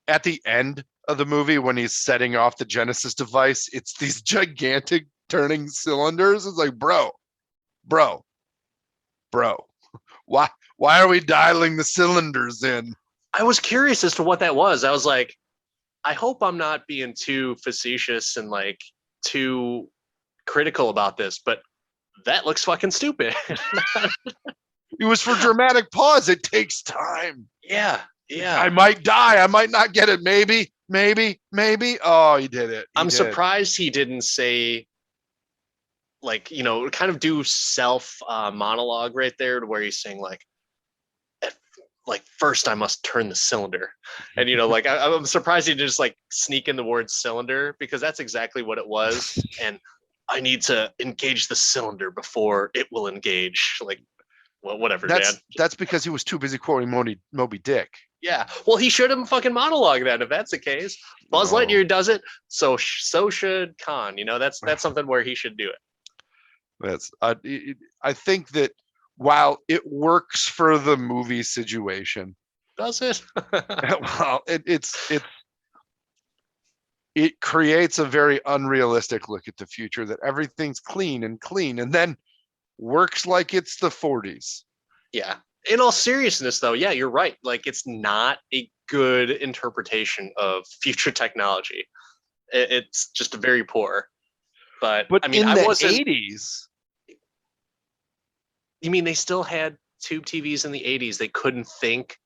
At the end of the movie, when he's setting off the Genesis device, it's these gigantic turning cylinders. It's like, bro. Why are we dialing the cylinders in? I was curious as to what that was. I was like, I hope I'm not being too facetious and like too critical about this, but that looks fucking stupid. It was for dramatic pause. It takes time. Yeah. I might die. I might not get it. Maybe. Oh, he did it. I'm surprised he didn't say, like, you know, kind of do self monologue right there, to where he's saying like first I must turn the cylinder, and you know, like I'm surprised he just like sneak in the word cylinder, because that's exactly what it was. And I need to engage the cylinder before it will engage. Like, well, whatever. That's because he was too busy quoting Moby Dick. Yeah, well, he should have fucking monologue then if that's the case. Buzz Lightyear does it, so should Khan. You know, that's something where he should do it. I think that while it works for the movie situation, does it? well, it creates a very unrealistic look at the future, that everything's clean, and then works like it's the 40s. Yeah. In all seriousness, though, yeah, you're right. Like, it's not a good interpretation of future technology. It's just very poor. But I mean, in the 80s, you mean they still had tube TVs in the 80s? They couldn't think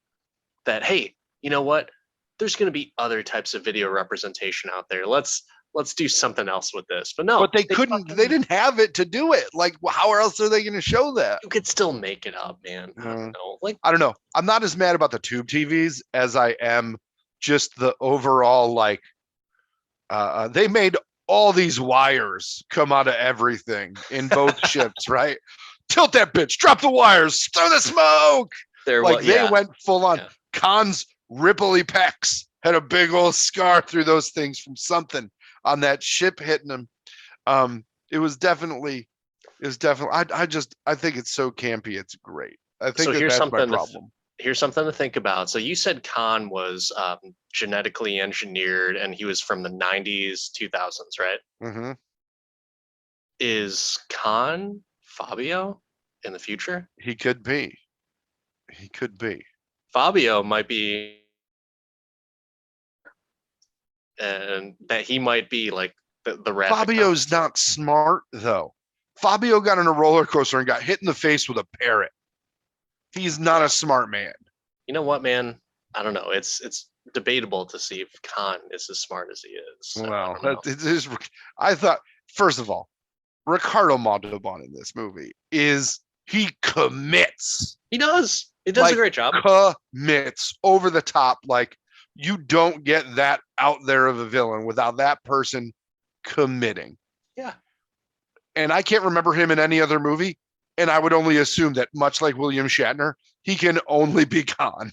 that, hey, you know what? There's going to be other types of video representation out there. Let's do something else with this. But no, they couldn't. They didn't have it to do it. Like, how else are they going to show that? You could still make it up, man. I don't know. I don't know. I'm not as mad about the tube TVs as I am just the overall, like, they made all these wires come out of everything in both ships, right? Tilt that bitch, drop the wires, throw the smoke. They went full on. Yeah. Khan's Ripley pecs had a big old scar through those things from something on that ship hitting him. It was definitely. I think it's so campy. It's great. I think that's my problem. Here's something to think about. So you said Khan was genetically engineered, and he was from the 90s, 2000s, right? Mm-hmm. Is Khan Fabio in the future? He could be. He could be. Fabio might be, and that he might be like the rat. Fabio's not smart though. Fabio got on a roller coaster and got hit in the face with a parrot. He's not a smart man. You know what, man? I don't know. It's debatable to see if Khan is as smart as he is. So Well, I don't know. it is. I thought, first of all, Ricardo Montalban in this movie he commits. He does. He does like, a great job. Commits over the top. Like, you don't get that out there of a villain without that person committing. Yeah. And I can't remember him in any other movie. And I would only assume that, much like William Shatner, he can only be Khan.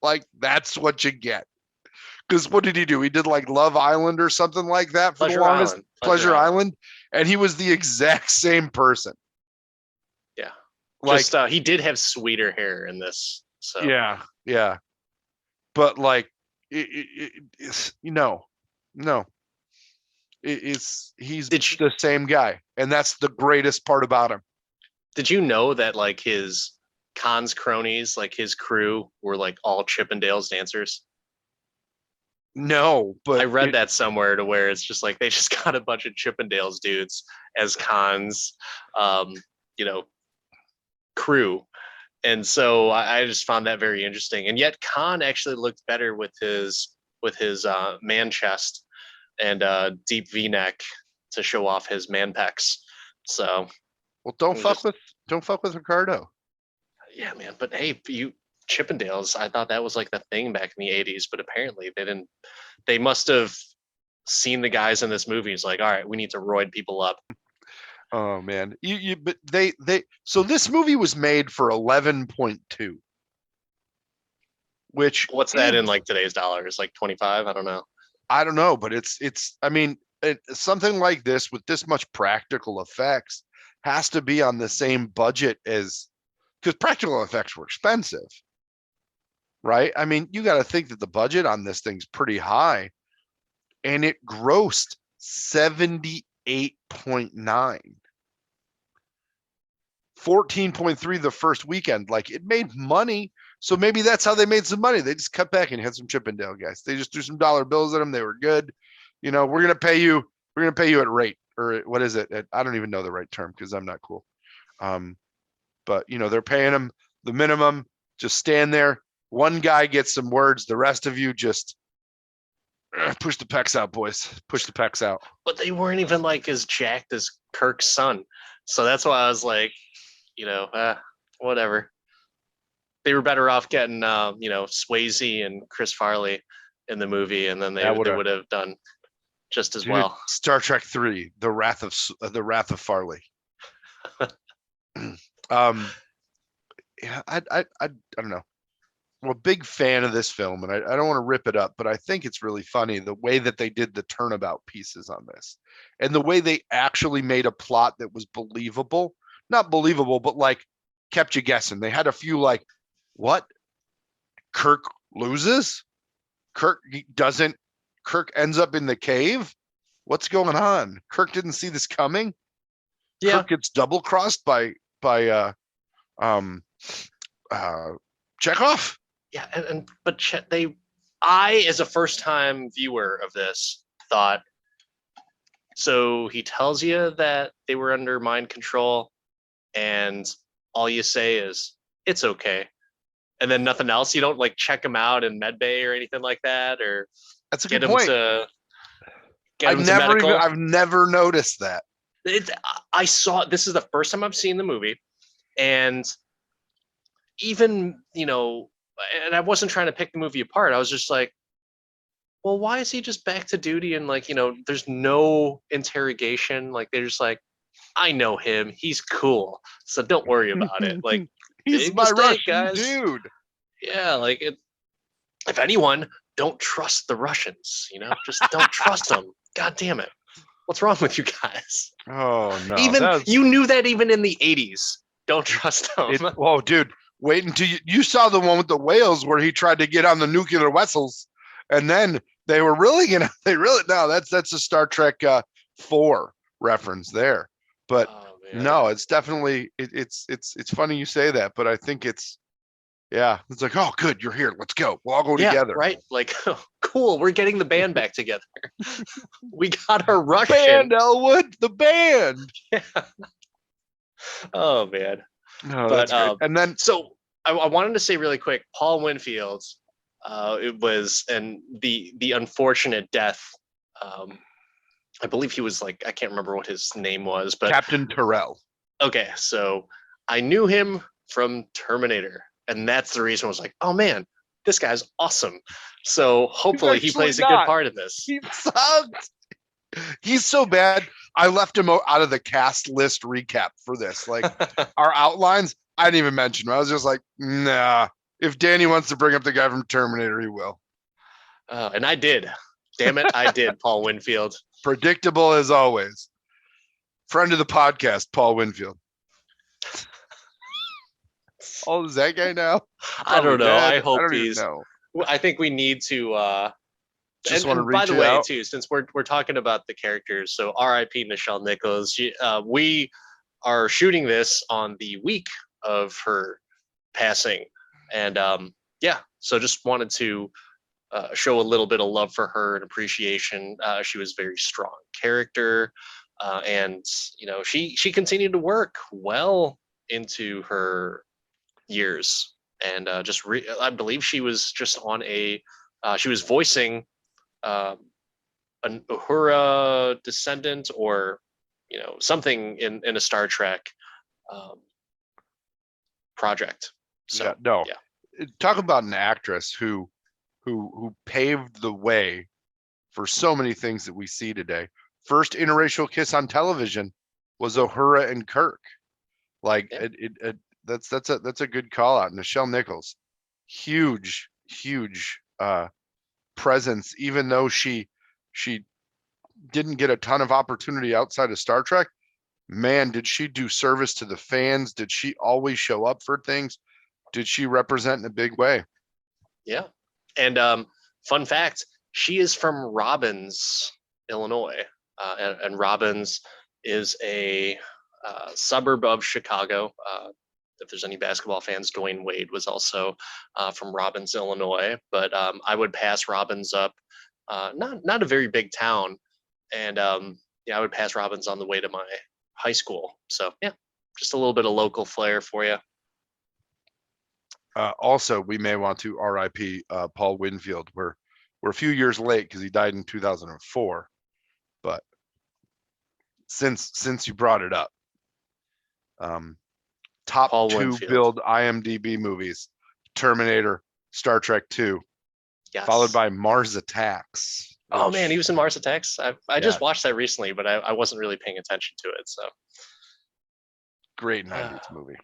Like, that's what you get. Because what did he do? He did like Love Island or something like that for Pleasure the longest. Island. Pleasure Island. And he was the exact same person. Yeah. Like, just he did have sweeter hair in this. So yeah. But like, it's no. He's the same guy, and that's the greatest part about him. Did you know that like his Khan's cronies, like his crew, were like all Chippendales dancers? No, but I read that somewhere to where it's just like they just got a bunch of Chippendales dudes as Khan's, crew. And so I just found that very interesting. And yet Khan actually looked better with his man chest and deep V-neck to show off his man pecs. So, well, don't fuck with Ricardo. Yeah, man. But hey, you Chippendales, I thought that was like the thing back in the 80s, but apparently they didn't. They must have seen the guys in this movie. It's like, all right, we need to roid people up. Oh man, but they so this movie was made for 11.2, which what's that in like today's dollars? Like 25? I don't know. I don't know, but it's. I mean, something like this with this much practical effects has to be on the same budget as, because practical effects were expensive, right? I mean, you got to think that the budget on this thing's pretty high, and it grossed 78.9. 14.3 the first weekend. Like, it made money. So maybe that's how they made some money. They just cut back and had some Chippendale guys. They just threw some dollar bills at them. They were good. We're going to pay you at rate, or what is it? I don't even know the right term because I'm not cool. But they're paying them the minimum. Just stand there. One guy gets some words. The rest of you just push the pecs out, boys. Push the pecs out. But they weren't even like as jacked as Kirk's son. So that's why I was like, whatever. They were better off getting, Swayze and Chris Farley in the movie, and then they would have done just as well. Star Trek 3: The Wrath of Farley. Yeah, I don't know. I'm a big fan of this film, and I don't want to rip it up, but I think it's really funny the way that they did the turnabout pieces on this, and the way they actually made a plot that was believable. Not believable, but like kept you guessing. They had a few like, what? Kirk loses? Kirk ends up in the cave? What's going on? Kirk didn't see this coming? Yeah. Kirk gets double crossed by Chekhov? Yeah, but I, as a first time viewer of this, thought, so he tells you that they were under mind control, and all you say is, it's okay. And then nothing else. You don't like check him out in medbay or anything like that, or that's a good point. I've never noticed that. I saw, this is the first time I've seen the movie, and even, and I wasn't trying to pick the movie apart. I was just like, well, why is he just back to duty? And like, there's no interrogation. Like, they're just like, I know him. He's cool. So don't worry about it. Like, he's my Russian dude. Yeah. Like, if anyone, don't trust the Russians, just don't trust them. God damn it. What's wrong with you guys? Oh no. You knew that even in the 80s. Don't trust them. Oh, dude. Wait until you saw the one with the whales where he tried to get on the nuclear vessels, and then they were really that's a Star Trek 4 reference there. But Oh man. no, it's definitely it's funny you say that, but I think it's like, oh good, you're here. Let's go. We'll all go Yeah, together. right. Like, cool. We're getting the band back together. We got our Russian. Band, Elwood, the band. Oh man. No, But that's great. And then so I wanted to say really quick, Paul Winfield. It was and the unfortunate death. Um, I believe he was like I can't remember what his name was, but Captain Terrell. okay. So I knew him from Terminator, and that's the reason I was like, oh man, this guy's awesome. So hopefully he plays a good not. part in this. He sucked. He's so bad. I left him out of the cast list recap for this. Like our outlines, I didn't even mention him. I was just like, nah. If Danny wants to bring up the guy from Terminator, he will. And I did. Damn it, I did, Paul Winfield. Predictable as always. Friend of the podcast, Paul Winfield. Oh, is that guy now? I don't know. Dead. I hope I don't even he's. know. I think we need to. Just And, want to and by reach the it way, out. too, since we're talking about the characters, so R.I.P. Nichelle Nichols. We are shooting this on the week of her passing, and yeah, so just wanted to show a little bit of love for her and appreciation. She was a very strong character, and she continued to work well into her years, and I believe she was just on a she was voicing um, an Uhura descendant or something in a Star Trek um, project. So Yeah, no. yeah, Talk about an actress who paved the way for so many things that we see today. First interracial kiss on television was Uhura and Kirk. Like yeah. that's a good call out. Nichelle Nichols, huge presence, even though she didn't get a ton of opportunity outside of Star Trek. Man, did she do service to the fans? Did she always show up for things? Did she represent in a big way? Yeah. And fun fact, she is from Robbins, Illinois. And Robbins is a suburb of Chicago. If there's any basketball fans, Dwayne Wade was also from Robbins, Illinois. But I would pass Robbins up, not a very big town. And yeah, I would pass Robbins on the way to my high school. So yeah, just a little bit of local flair for you. Also, we may want to RIP Paul Winfield. We're a few years late because he died in 2004. But since you brought it up, top Paul 2 Winfield. build IMDb movies: Terminator, Star Trek 2, Yes. followed by Mars Attacks. Oh man, he was in Mars Attacks. I just Yeah. watched that recently, but I wasn't really paying attention to it. So Great 90s movie.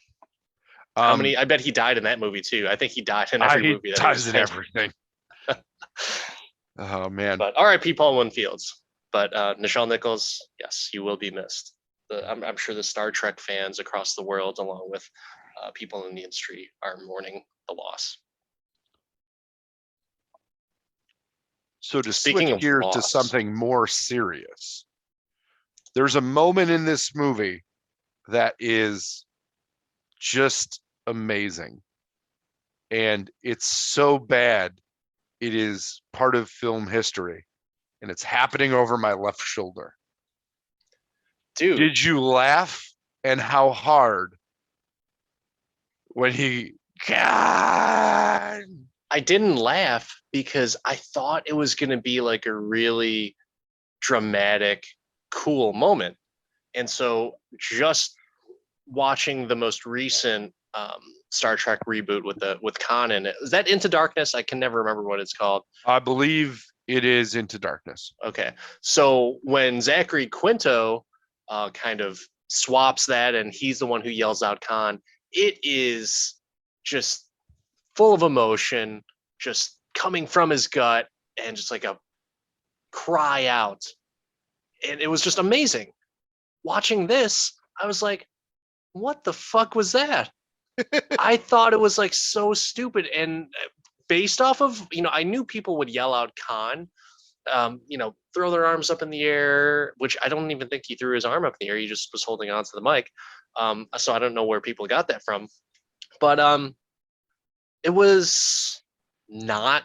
how many? I bet he died in that movie too. I think he died in every movie that he was dies in in. everything. Oh man. But R.I.P. Paul Winfield. But Nichelle Nichols, yes, you will be missed. I'm sure the Star Trek fans across the world, along with people in the industry, are mourning the loss. So to Speaking switch of gears to loss. something more serious, there's a moment in this movie that is just amazing. And it's so bad, it is part of film history. And it's happening over my left shoulder. Dude, Did you laugh? And how hard when he God. I didn't laugh because I thought it was going to be like a really dramatic, cool moment. And so just watching the most recent Star Trek reboot with Khan in it, is that Into Darkness? I can never remember what it's called. I believe it is Into Darkness. Okay. So when Zachary Quinto kind of swaps that and he's the one who yells out Khan, it is just full of emotion, just coming from his gut and just like a cry out. And it was just amazing. Watching this, I was like, what the fuck was that? I thought it was like so stupid. And based off of, I knew people would yell out Khan, throw their arms up in the air, which I don't even think he threw his arm up in the air. He just was holding on to the mic. So I don't know where people got that from. But it was not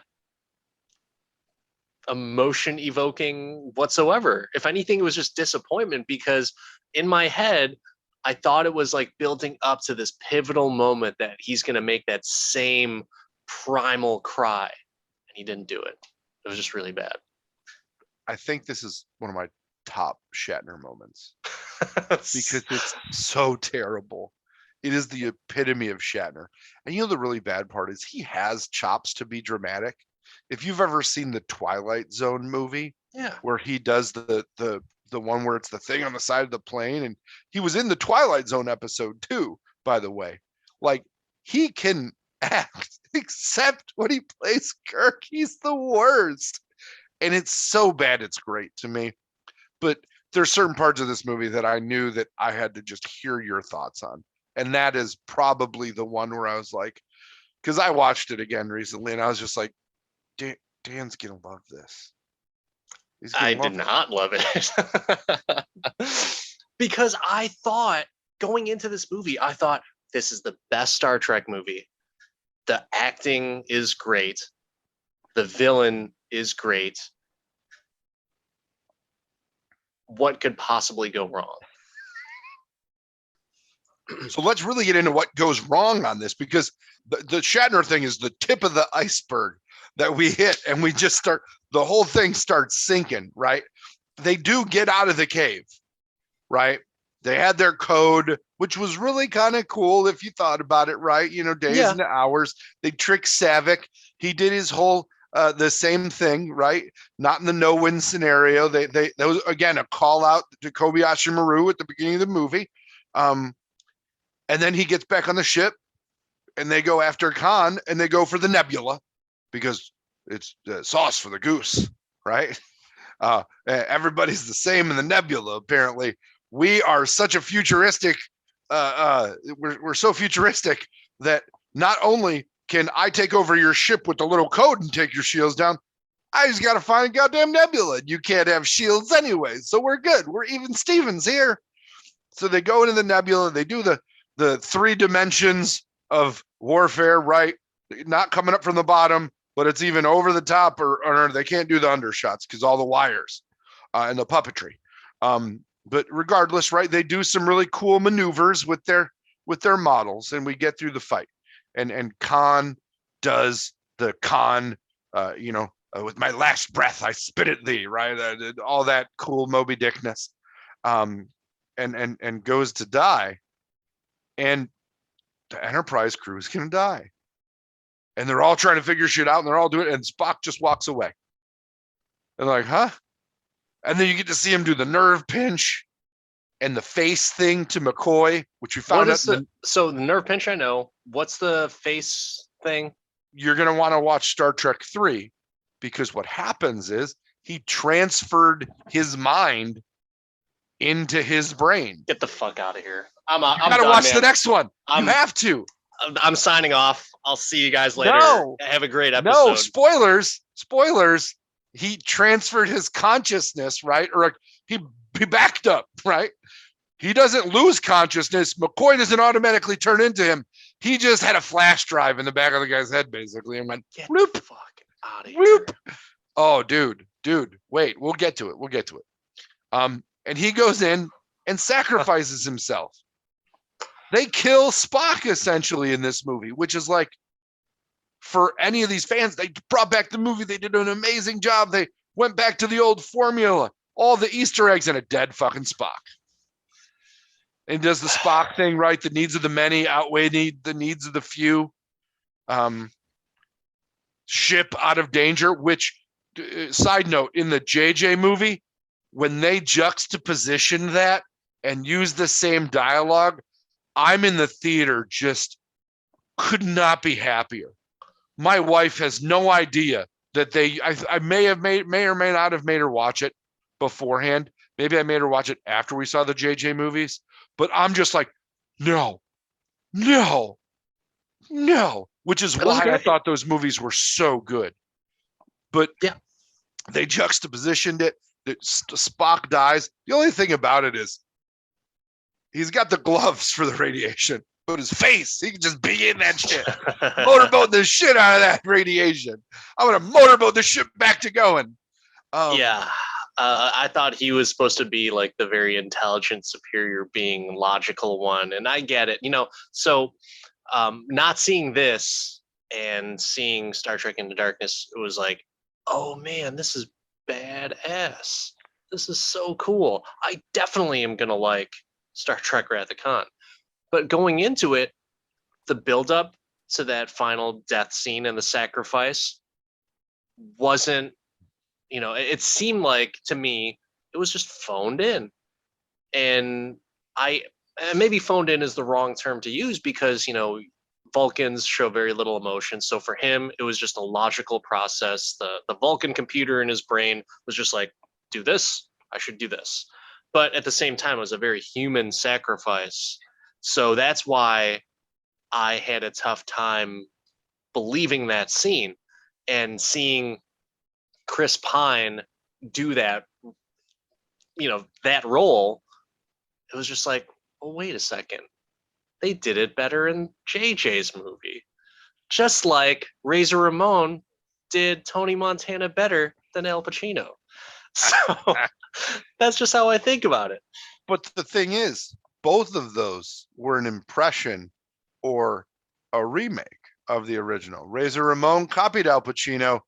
emotion evoking whatsoever. If anything, it was just disappointment because in my head, I thought it was like building up to this pivotal moment that he's going to make that same primal cry, and he didn't do it. It was just really bad. I think this is one of my top Shatner moments because it's so terrible. It is the epitome of Shatner. And you know the really bad part is he has chops to be dramatic. If you've ever seen the Twilight Zone movie, yeah, where he does the one where it's the thing on the side of the plane, and he was in the Twilight Zone episode too, by the way. Like, he can act, except when he plays Kirk, he's the worst. And it's so bad, it's great to me. But there's certain parts of this movie that I knew that I had to just hear your thoughts on. And that is probably the one where I was like, because I watched it again recently, and I was just like, Dan's gonna love this. I did not love it. Because I thought, going into this movie, I thought this is the best Star Trek movie. The acting is great. The villain is great. What could possibly go wrong? So let's really get into what goes wrong on this, because the Shatner thing is the tip of the iceberg that we hit, and we just start, the whole thing starts sinking, right? They do get out of the cave, right? They had their code, which was really kind of cool if you thought about it, right? Days and hours. They tricked Savick. He did his whole the same thing, right? Not in the no-win scenario. That was again a call out to Kobayashi Maru at the beginning of the movie. And then he gets back on the ship, and they go after Khan, and they go for the nebula because it's sauce for the goose, right? Everybody's the same in the nebula, apparently. We are such a futuristic, we're so futuristic that not only can I take over your ship with the little code and take your shields down, I just got to find a goddamn nebula. You can't have shields anyway, so we're good. We're even Stevens here. So they go into the nebula, they do the 3 dimensions of warfare, right? Not coming up from the bottom, but it's even over the top, or they can't do the undershots because all the wires and the puppetry. But regardless, right, they do some really cool maneuvers with their models, and we get through the fight. And Khan does the Khan, with my last breath I spit at thee, right? All that cool Moby Dickness, and goes to die. And the Enterprise crew is gonna die. And they're all trying to figure shit out, and they're all doing it, and Spock just walks away. And like, huh? And then you get to see him do the nerve pinch and the face thing to McCoy, which we found out. So the nerve pinch, I know. What's the face thing? You're gonna want to watch Star Trek 3, because what happens is he transferred his mind into his brain. Get the fuck out of here. You gotta watch the next one. You have to. I'm signing off. I'll see you guys later. No. Have a great episode. No, spoilers. He transferred his consciousness, right? Or he backed up, right? He doesn't lose consciousness. McCoy doesn't automatically turn into him. He just had a flash drive in the back of the guy's head, basically, and went, get the fuck out of here. Whoop. Oh, dude, wait, we'll get to it. And he goes in and sacrifices himself. They kill Spock essentially in this movie, which is like, for any of these fans, they brought back the movie. They did an amazing job. They went back to the old formula, all the Easter eggs, and a dead fucking Spock. And does the Spock thing, right? The needs of the many outweigh the needs of the few. Ship out of danger, which, side note, in the JJ movie, when they juxtaposition that and use the same dialogue, I'm in the theater, just could not be happier. My wife has no idea that I may or may not have made her watch it beforehand. Maybe I made her watch it after we saw the JJ movies, but I'm just like, no, which is why I thought those movies were so good. But yeah, They juxtapositioned it. Spock dies. The only thing about it is he's got the gloves for the radiation, but his face, he can just be in that shit. Motorboat the shit out of that radiation. I'm gonna motorboat the ship back to going. Yeah. I thought he was supposed to be like the very intelligent, superior being, logical one. And I get it, So not seeing this and seeing Star Trek Into Darkness, it was like, oh man, this is badass. This is so cool. I definitely am going to like Star Trek Wrath of Khan. But going into it, the buildup to that final death scene and the sacrifice wasn't, it seemed like to me, it was just phoned in. And maybe phoned in is the wrong term to use because, Vulcans show very little emotion. So for him, it was just a logical process. The Vulcan computer in his brain was just like, do this, I should do this. But at the same time, it was a very human sacrifice. So that's why I had a tough time believing that scene and seeing Chris Pine do that, that role. It was just like, well, wait a second. They did it better in JJ's movie. Just like Razor Ramon did Tony Montana better than Al Pacino. So that's just how I think about it. But the thing is, both of those were an impression or a remake of the original. Razor Ramon copied Al Pacino.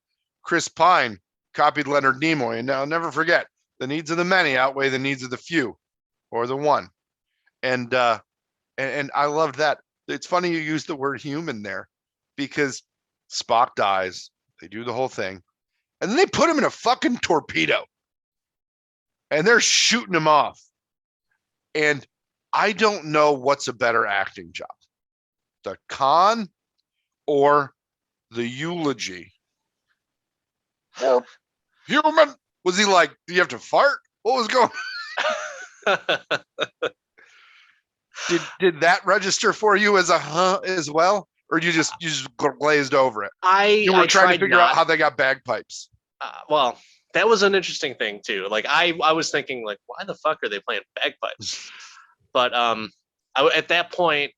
Chris Pine copied Leonard Nimoy. And now never forget, the needs of the many outweigh the needs of the few or the one. And I loved that. It's funny you used the word human there because Spock dies. They do the whole thing. And then they put him in a fucking torpedo. And they're shooting him off. And I don't know what's a better acting job. The con or the eulogy. Well, human. Was he like, do you have to fart? What was going on? Did that register for you as a as well, or you just glazed over it? You were trying to figure out how they got bagpipes. Well, that was an interesting thing too. Like I was thinking, like, why the fuck are they playing bagpipes? But at that point,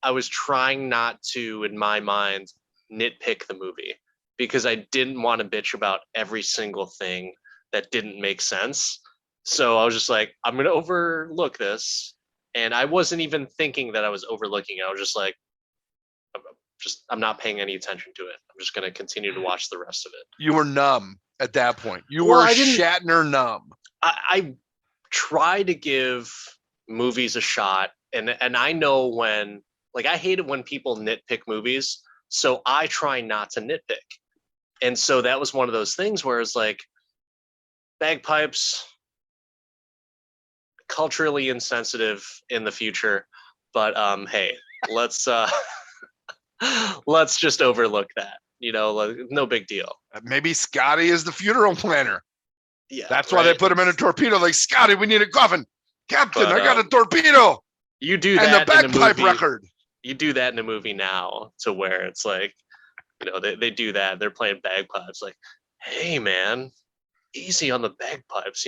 I was trying not to, in my mind, nitpick the movie because I didn't want to bitch about every single thing that didn't make sense. So I was just like, I'm gonna overlook this. And I wasn't even thinking that I was overlooking it. I was just like, I'm not paying any attention to it. I'm just going to continue to watch the rest of it. You were numb at that point. You were Shatner numb. I try to give movies a shot. And I know when, like, I hate it when people nitpick movies. So I try not to nitpick. And so that was one of those things where it's like, bagpipes, culturally insensitive in the future, but hey, let's just overlook that. No big deal. Maybe Scotty is the funeral planner. Yeah, that's why they put him in a torpedo. Like, Scotty, we need a coffin. Captain, I got a torpedo. You do that and the bagpipe in a movie, record. You do that in a movie now to where it's like, they do that. They're playing bagpipes. Like, hey man, easy on the bagpipes,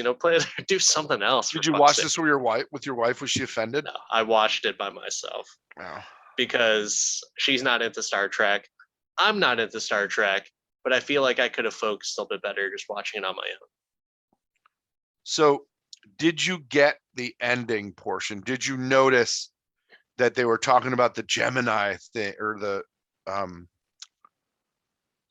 do something else. Did you watch this with your wife? Was she offended? No, I watched it by myself. Oh. Because she's not into Star Trek. I'm not into Star Trek, but I feel like I could have focused a little bit better just watching it on my own. So did you get the ending portion? Did you notice that they were talking about the Gemini thing or the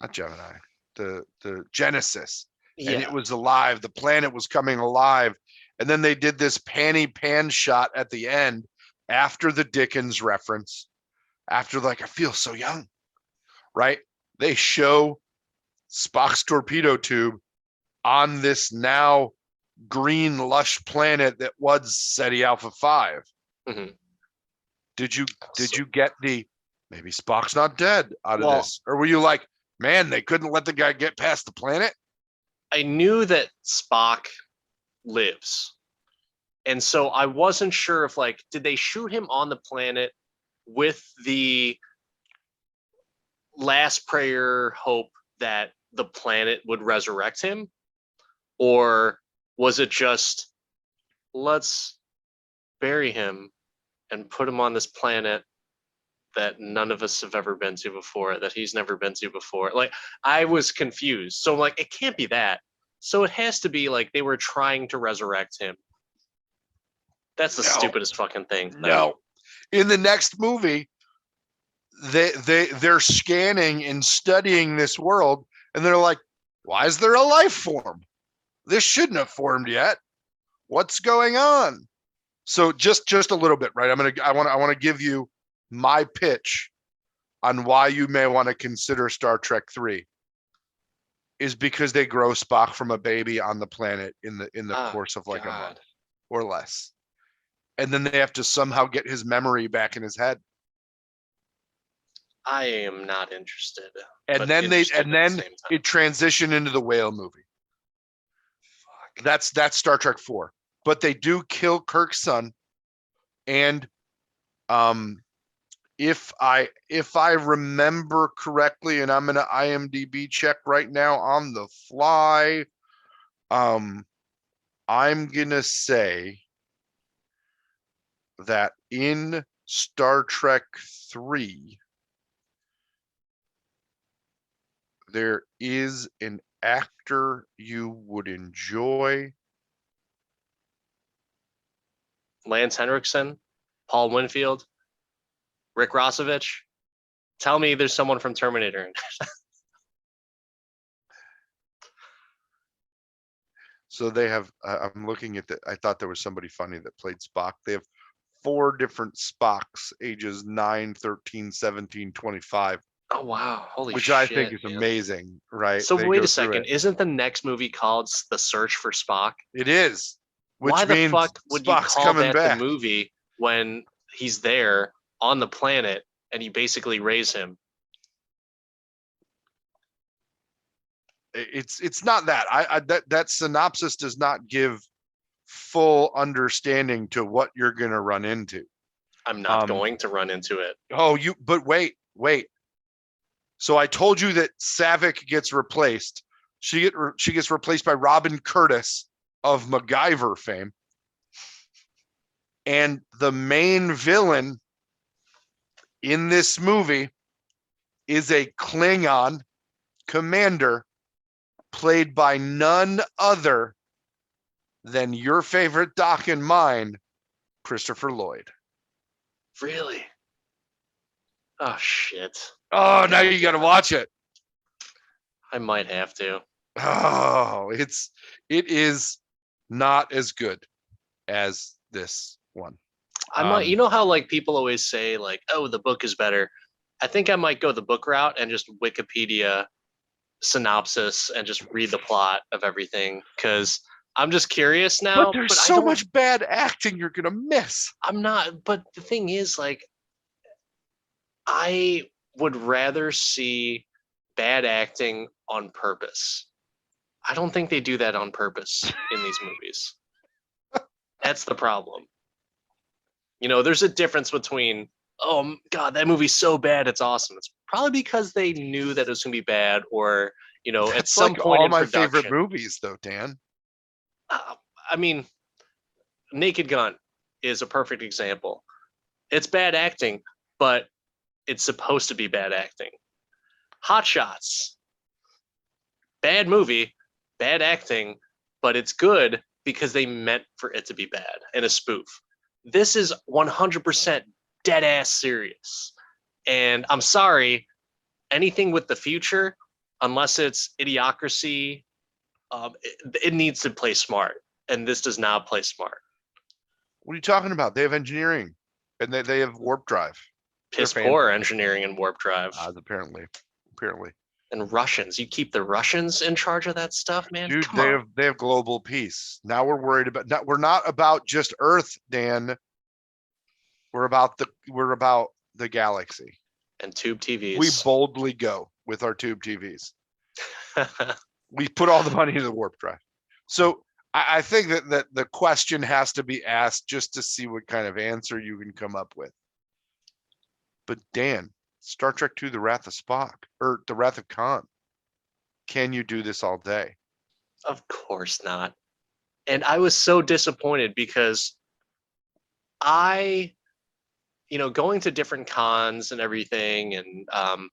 not Gemini, the Genesis? Yeah. And it was alive. The planet was coming alive. And then they did this pan shot at the end after the Dickens reference, after like, I feel so young, right? They show Spock's torpedo tube on this now green, lush planet that was SETI Alpha 5. Mm-hmm. Did you get the, maybe Spock's not dead out of this? Or were you like, man, they couldn't let the guy get past the planet? I knew that Spock lives. And so I wasn't sure if, like, did they shoot him on the planet with the last prayer hope that the planet would resurrect him? Or was it just, let's bury him and put him on this planet that none of us have ever been to before, that he's never been to before? Like, I was confused. So, like, it can't be that. So it has to be like they were trying to resurrect him. That's the stupidest fucking thing. No. In the next movie, they're scanning and studying this world, and they're like, why is there a life form? This shouldn't have formed yet. What's going on? So just a little bit, right? I want to give you my pitch on why you may want to consider Star Trek 3 is because they grow Spock from a baby on the planet in the course of like a month or less. And then they have to somehow get his memory back in his head. I am not interested. And then it transitioned into the whale movie. Fuck. That's Star Trek 4. But they do kill Kirk's son. And if I remember correctly, and I'm gonna IMDb check right now on the fly, I'm gonna say that in Star Trek 3, there is an actor you would enjoy. Lance Henriksen, Paul Winfield, Rick Rossovich. Tell me there's someone from Terminator. So they have, I'm looking at I thought there was somebody funny that played Spock. They have 4 different Spocks, ages 9, 13, 17, 25. Oh, wow. Holy which shit. I think is amazing, right? So wait a second. Isn't the next movie called The Search for Spock? It is. Why the fuck would Spock's you call that back. the movie when he's there on the planet and you basically raise him? It's not that. That synopsis does not give full understanding to what you're going to run into. I'm not going to run into it. Oh, but wait. So I told you that Savick gets replaced. She gets replaced by Robin Curtis of MacGyver fame. And the main villain in this movie is a Klingon commander played by none other than your favorite Doc and mine, Christopher Lloyd. Really? Oh, shit. Oh, now you got to watch it. I might have to. Oh, it is not as good as this one. I might, you know how like people always say like, oh, the book is better. I think I might go the book route and just Wikipedia synopsis and just read the plot of everything, because I'm just curious now. But there's so much bad acting you're gonna miss. I'm not, but the thing is, like, I would rather see bad acting on purpose. I don't think they do that on purpose in these movies. That's the problem. You know, there's a difference between, oh God, that movie's so bad, it's awesome. It's probably because they knew that it was gonna be bad, or at some point all in my production. favorite movies, though, Dan. I mean, Naked Gun is a perfect example. It's bad acting, but it's supposed to be bad acting. Hot Shots, bad movie, bad acting, but it's good because they meant for it to be bad and a spoof. This is 100% dead ass serious. And I'm sorry, anything with the future, unless it's Idiocracy, it needs to play smart. And this does not play smart. What are you talking about? They have engineering and they have warp drive. Piss poor engineering and warp drive. Apparently. And Russians. You keep the Russians in charge of that stuff, man? Dude, they have global peace. Now we're worried about we're not about just Earth, Dan. We're about the galaxy. And tube TVs. We boldly go with our tube TVs. We put all the money into the warp drive. So I think that the question has to be asked just to see what kind of answer you can come up with. But Dan, Star Trek II, The Wrath of Spock, or The Wrath of Khan, can you do this all day? Of course not. And I was so disappointed because I, going to different cons and everything and You know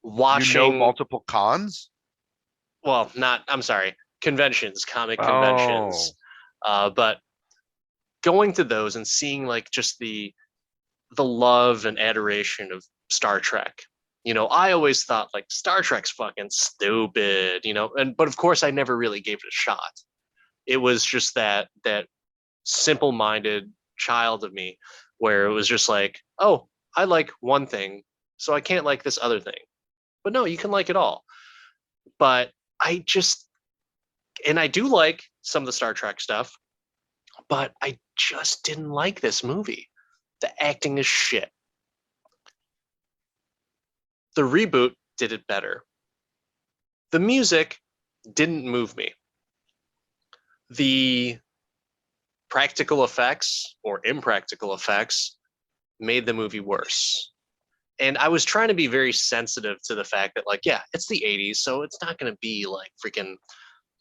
watching, multiple cons? well, not, I'm sorry, conventions, comic Oh, conventions. But going to those and seeing like just the love and adoration of Star Trek. I always thought like Star Trek's fucking stupid, but of course I never really gave it a shot. It was just that simple-minded child of me where it was just like, oh, I like one thing, so I can't like this other thing. But no, you can like it all. But I do like some of the Star Trek stuff, but I just didn't like this movie. The acting is shit. The reboot did it better. The music didn't move me. The practical effects or impractical effects made the movie worse. And I was trying to be very sensitive to the fact that, like, yeah, it's the 80s, so it's not going to be like freaking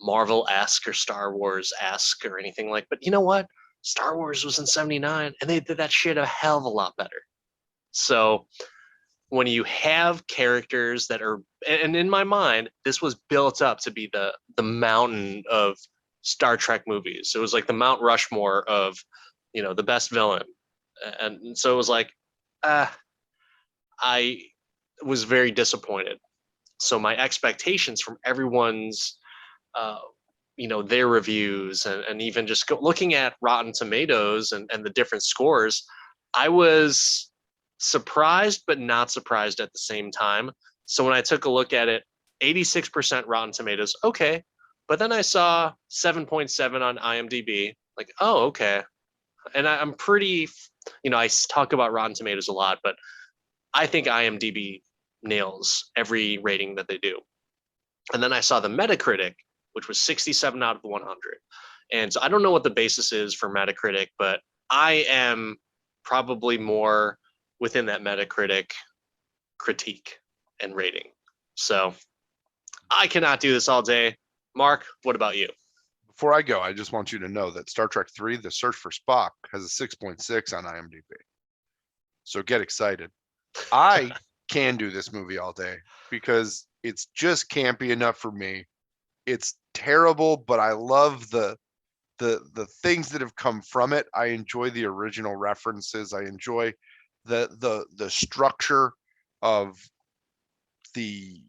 Marvel-esque or Star Wars-esque or anything like. But you know what? Star Wars was in '79, and they did that shit a hell of a lot better. So when you have characters that are, and in my mind, this was built up to be the mountain of Star Trek movies. It was like the Mount Rushmore of, the best villain, and so it was like, uh, I was very disappointed. So my expectations from everyone's, uh, their reviews and even just looking at Rotten Tomatoes and the different scores, I was surprised but not surprised at the same time. So when I took a look at it, 86% Rotten Tomatoes, okay. But then I saw 7.7 on IMDb, like, oh, okay. And I'm pretty, I talk about Rotten Tomatoes a lot, but I think IMDb nails every rating that they do. And then I saw the Metacritic, which was 67 out of 100. And so I don't know what the basis is for Metacritic, but I am probably more within that Metacritic critique and rating. So I cannot do this all day. Mark, what about you? before I go, I just want you to know that Star Trek 3, The Search for Spock, has a 6.6 on IMDb. So get excited. I can do this movie all day because it's just campy enough for me. It's terrible, but I love the things that have come from it. I enjoy the original references. I enjoy the structure of the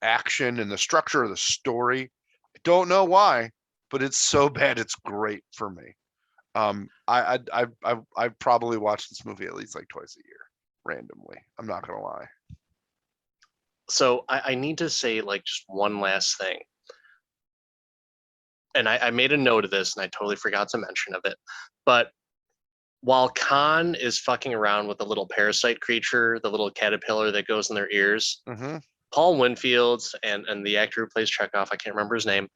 action and the structure of the story. I don't know why, but it's so bad it's great for me. I've probably watched this movie at least like twice a year randomly. I'm not gonna lie. So I need to say like just one last thing. And I made a note of this and I totally forgot to mention of it. But while Khan is fucking around with the little parasite creature, the little caterpillar that goes in their ears, Mm-hmm. Paul Winfield and the actor who plays Chekhov, I can't remember his name,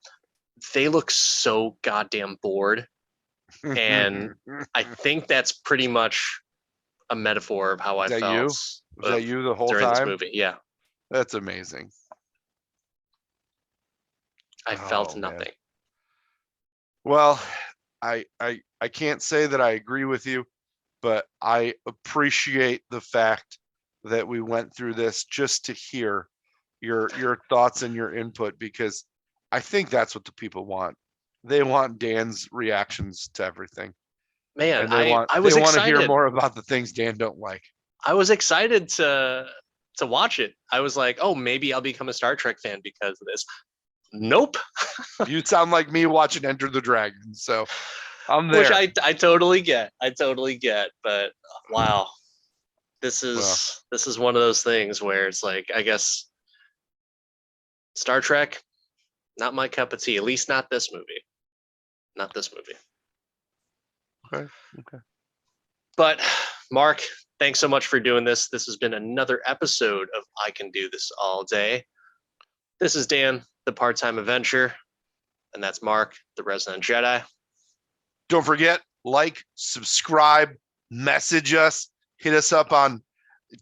they look so goddamn bored. And I think that's pretty much a metaphor of how Is I that felt you? Was that you the whole during this time? movie. Yeah, That's amazing. I felt Oh man. nothing. Well, I can't say that I agree with you, but I appreciate the fact that we went through this just to hear your thoughts and your input because I think that's what the people want. They want Dan's reactions to everything, Man, and I they was want to hear excited. more about the things Dan don't like. I was excited to watch it. I was like, oh, maybe I'll become a Star Trek fan because of this. Nope. You sound like me watching Enter the Dragon, so I'm Which there. I totally get. I totally get. But wow, this Well, is one of those things where it's like, I guess Star Trek, not my cup of tea. At least not this movie. Not this movie. okay, okay. But Mark, thanks so much for doing this. This has been another episode of I Can Do This All Day. This is Dan, the Part-Time Avenger, and that's Mark, the Resident Jedi. Don't forget, like, subscribe, message us, hit us up on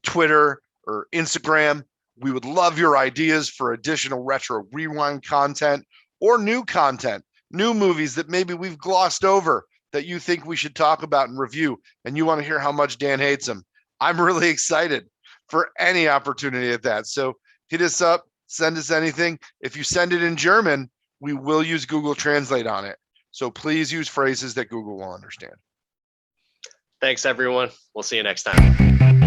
Twitter or Instagram. We would love your ideas for additional retro rewind content or new content, new movies that maybe we've glossed over that you think we should talk about and review, and you want to hear how much Dan hates them, I'm really excited for any opportunity at that. So hit us up, send us anything. If you send it in German, we will use Google Translate on it. So please use phrases that Google will understand. Thanks, everyone. We'll see you next time.